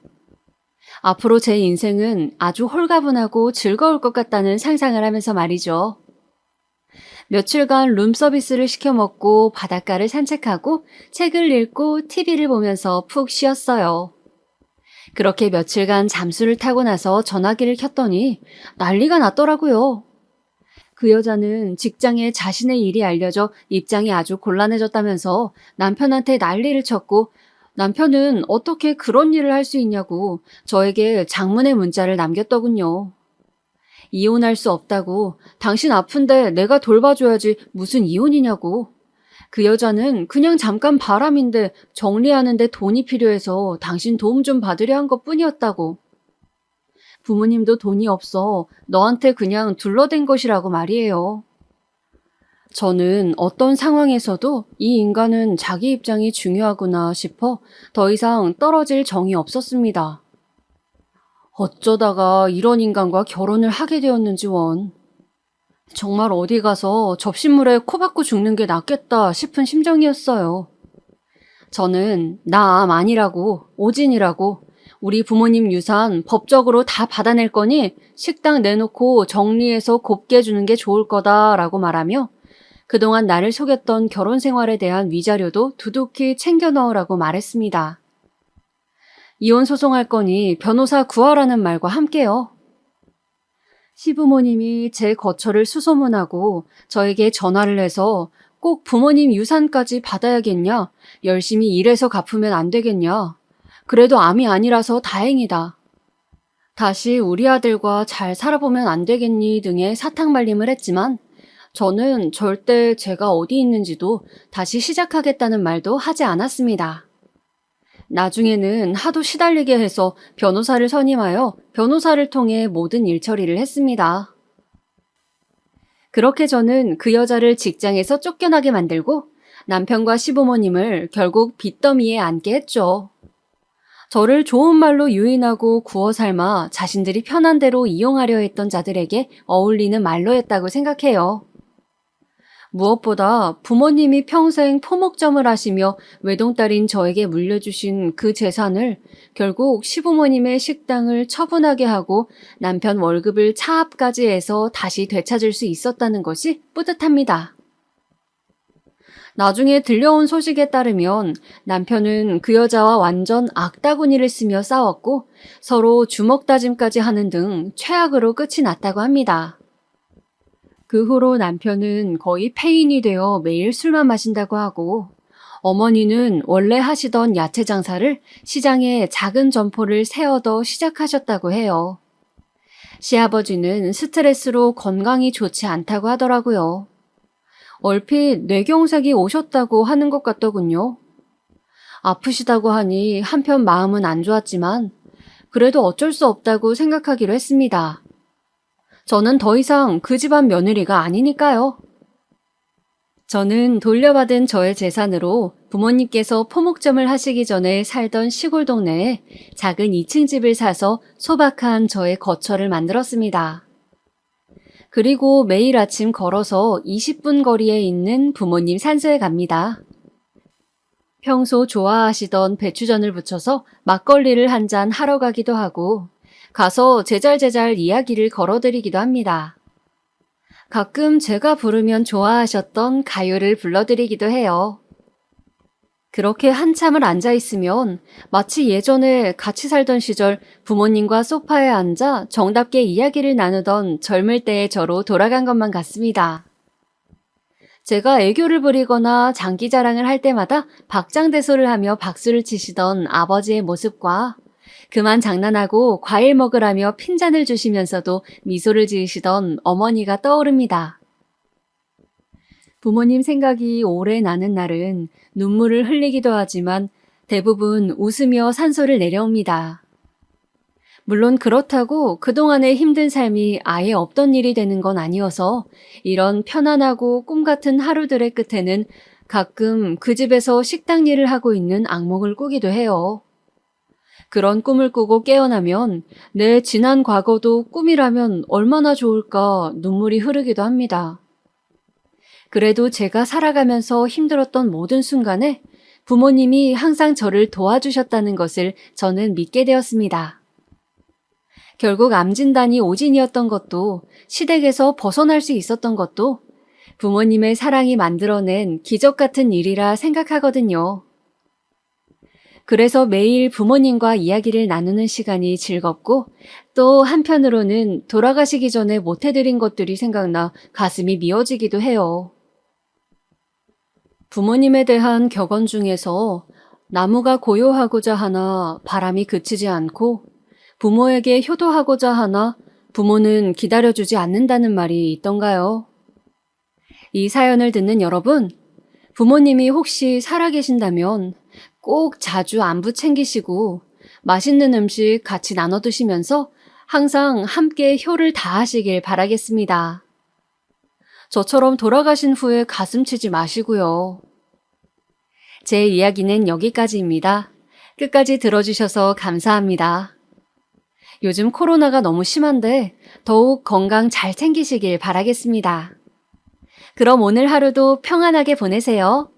앞으로 제 인생은 아주 홀가분하고 즐거울 것 같다는 상상을 하면서 말이죠. 며칠간 룸서비스를 시켜 먹고 바닷가를 산책하고 책을 읽고 TV를 보면서 푹 쉬었어요. 그렇게 며칠간 잠수를 타고 나서 전화기를 켰더니 난리가 났더라고요. 그 여자는 직장에 자신의 일이 알려져 입장이 아주 곤란해졌다면서 남편한테 난리를 쳤고 남편은 어떻게 그런 일을 할 수 있냐고 저에게 장문의 문자를 남겼더군요. 이혼할 수 없다고, 당신 아픈데 내가 돌봐줘야지 무슨 이혼이냐고. 그 여자는 그냥 잠깐 바람인데 정리하는데 돈이 필요해서 당신 도움 좀 받으려 한 것뿐이었다고. 부모님도 돈이 없어 너한테 그냥 둘러댄 것이라고 말이에요. 저는 어떤 상황에서도 이 인간은 자기 입장이 중요하구나 싶어 더 이상 떨어질 정이 없었습니다. 어쩌다가 이런 인간과 결혼을 하게 되었는지 원. 정말 어디 가서 접시물에 코 박고 죽는 게 낫겠다 싶은 심정이었어요. 저는 나 암 아니라고, 오진이라고, 우리 부모님 유산 법적으로 다 받아낼 거니 식당 내놓고 정리해서 곱게 주는 게 좋을 거다라고 말하며 그동안 나를 속였던 결혼 생활에 대한 위자료도 두둑히 챙겨 넣으라고 말했습니다. 이혼 소송할 거니 변호사 구하라는 말과 함께요. 시부모님이 제 거처를 수소문하고 저에게 전화를 해서 꼭 부모님 유산까지 받아야겠냐? 열심히 일해서 갚으면 안 되겠냐? 그래도 암이 아니라서 다행이다. 다시 우리 아들과 잘 살아보면 안 되겠니 등의 사탕 말림을 했지만 저는 절대 제가 어디 있는지도 다시 시작하겠다는 말도 하지 않았습니다. 나중에는 하도 시달리게 해서 변호사를 선임하여 변호사를 통해 모든 일처리를 했습니다. 그렇게 저는 그 여자를 직장에서 쫓겨나게 만들고 남편과 시부모님을 결국 빚더미에 앉게 했죠. 저를 좋은 말로 유인하고 구워 삶아 자신들이 편한 대로 이용하려 했던 자들에게 어울리는 말로였다고 생각해요. 무엇보다 부모님이 평생 포목점을 하시며 외동딸인 저에게 물려주신 그 재산을 결국 시부모님의 식당을 처분하게 하고 남편 월급을 차압까지 해서 다시 되찾을 수 있었다는 것이 뿌듯합니다. 나중에 들려온 소식에 따르면 남편은 그 여자와 완전 악다구니를 쓰며 싸웠고 서로 주먹 다짐까지 하는 등 최악으로 끝이 났다고 합니다. 그 후로 남편은 거의 폐인이 되어 매일 술만 마신다고 하고 어머니는 원래 하시던 야채 장사를 시장에 작은 점포를 세워더 시작하셨다고 해요. 시아버지는 스트레스로 건강이 좋지 않다고 하더라고요. 얼핏 뇌경색이 오셨다고 하는 것 같더군요. 아프시다고 하니 한편 마음은 안 좋았지만 그래도 어쩔 수 없다고 생각하기로 했습니다. 저는 더 이상 그 집안 며느리가 아니니까요. 저는 돌려받은 저의 재산으로 부모님께서 포목점을 하시기 전에 살던 시골 동네에 작은 2층 집을 사서 소박한 저의 거처를 만들었습니다. 그리고 매일 아침 걸어서 20분 거리에 있는 부모님 산소에 갑니다. 평소 좋아하시던 배추전을 부쳐서 막걸리를 한 잔 하러 가기도 하고 가서 제잘제잘 이야기를 걸어드리기도 합니다. 가끔 제가 부르면 좋아하셨던 가요를 불러드리기도 해요. 그렇게 한참을 앉아있으면 마치 예전에 같이 살던 시절 부모님과 소파에 앉아 정답게 이야기를 나누던 젊을 때의 저로 돌아간 것만 같습니다. 제가 애교를 부리거나 장기자랑을 할 때마다 박장대소를 하며 박수를 치시던 아버지의 모습과 그만 장난하고 과일 먹으라며 핀잔을 주시면서도 미소를 지으시던 어머니가 떠오릅니다. 부모님 생각이 오래 나는 날은 눈물을 흘리기도 하지만 대부분 웃으며 산소를 내려옵니다. 물론 그렇다고 그동안의 힘든 삶이 아예 없던 일이 되는 건 아니어서 이런 편안하고 꿈 같은 하루들의 끝에는 가끔 그 집에서 식당 일을 하고 있는 악몽을 꾸기도 해요. 그런 꿈을 꾸고 깨어나면 내 지난 과거도 꿈이라면 얼마나 좋을까 눈물이 흐르기도 합니다. 그래도 제가 살아가면서 힘들었던 모든 순간에 부모님이 항상 저를 도와주셨다는 것을 저는 믿게 되었습니다. 결국 암 진단이 오진이었던 것도 시댁에서 벗어날 수 있었던 것도 부모님의 사랑이 만들어낸 기적 같은 일이라 생각하거든요. 그래서 매일 부모님과 이야기를 나누는 시간이 즐겁고 또 한편으로는 돌아가시기 전에 못해드린 것들이 생각나 가슴이 미어지기도 해요. 부모님에 대한 격언 중에서 나무가 고요하고자 하나 바람이 그치지 않고 부모에게 효도하고자 하나 부모는 기다려주지 않는다는 말이 있던가요? 이 사연을 듣는 여러분, 부모님이 혹시 살아계신다면 꼭 자주 안부 챙기시고 맛있는 음식 같이 나눠 드시면서 항상 함께 효를 다하시길 바라겠습니다. 저처럼 돌아가신 후에 가슴 치지 마시고요. 제 이야기는 여기까지입니다. 끝까지 들어주셔서 감사합니다. 요즘 코로나가 너무 심한데 더욱 건강 잘 챙기시길 바라겠습니다. 그럼 오늘 하루도 평안하게 보내세요.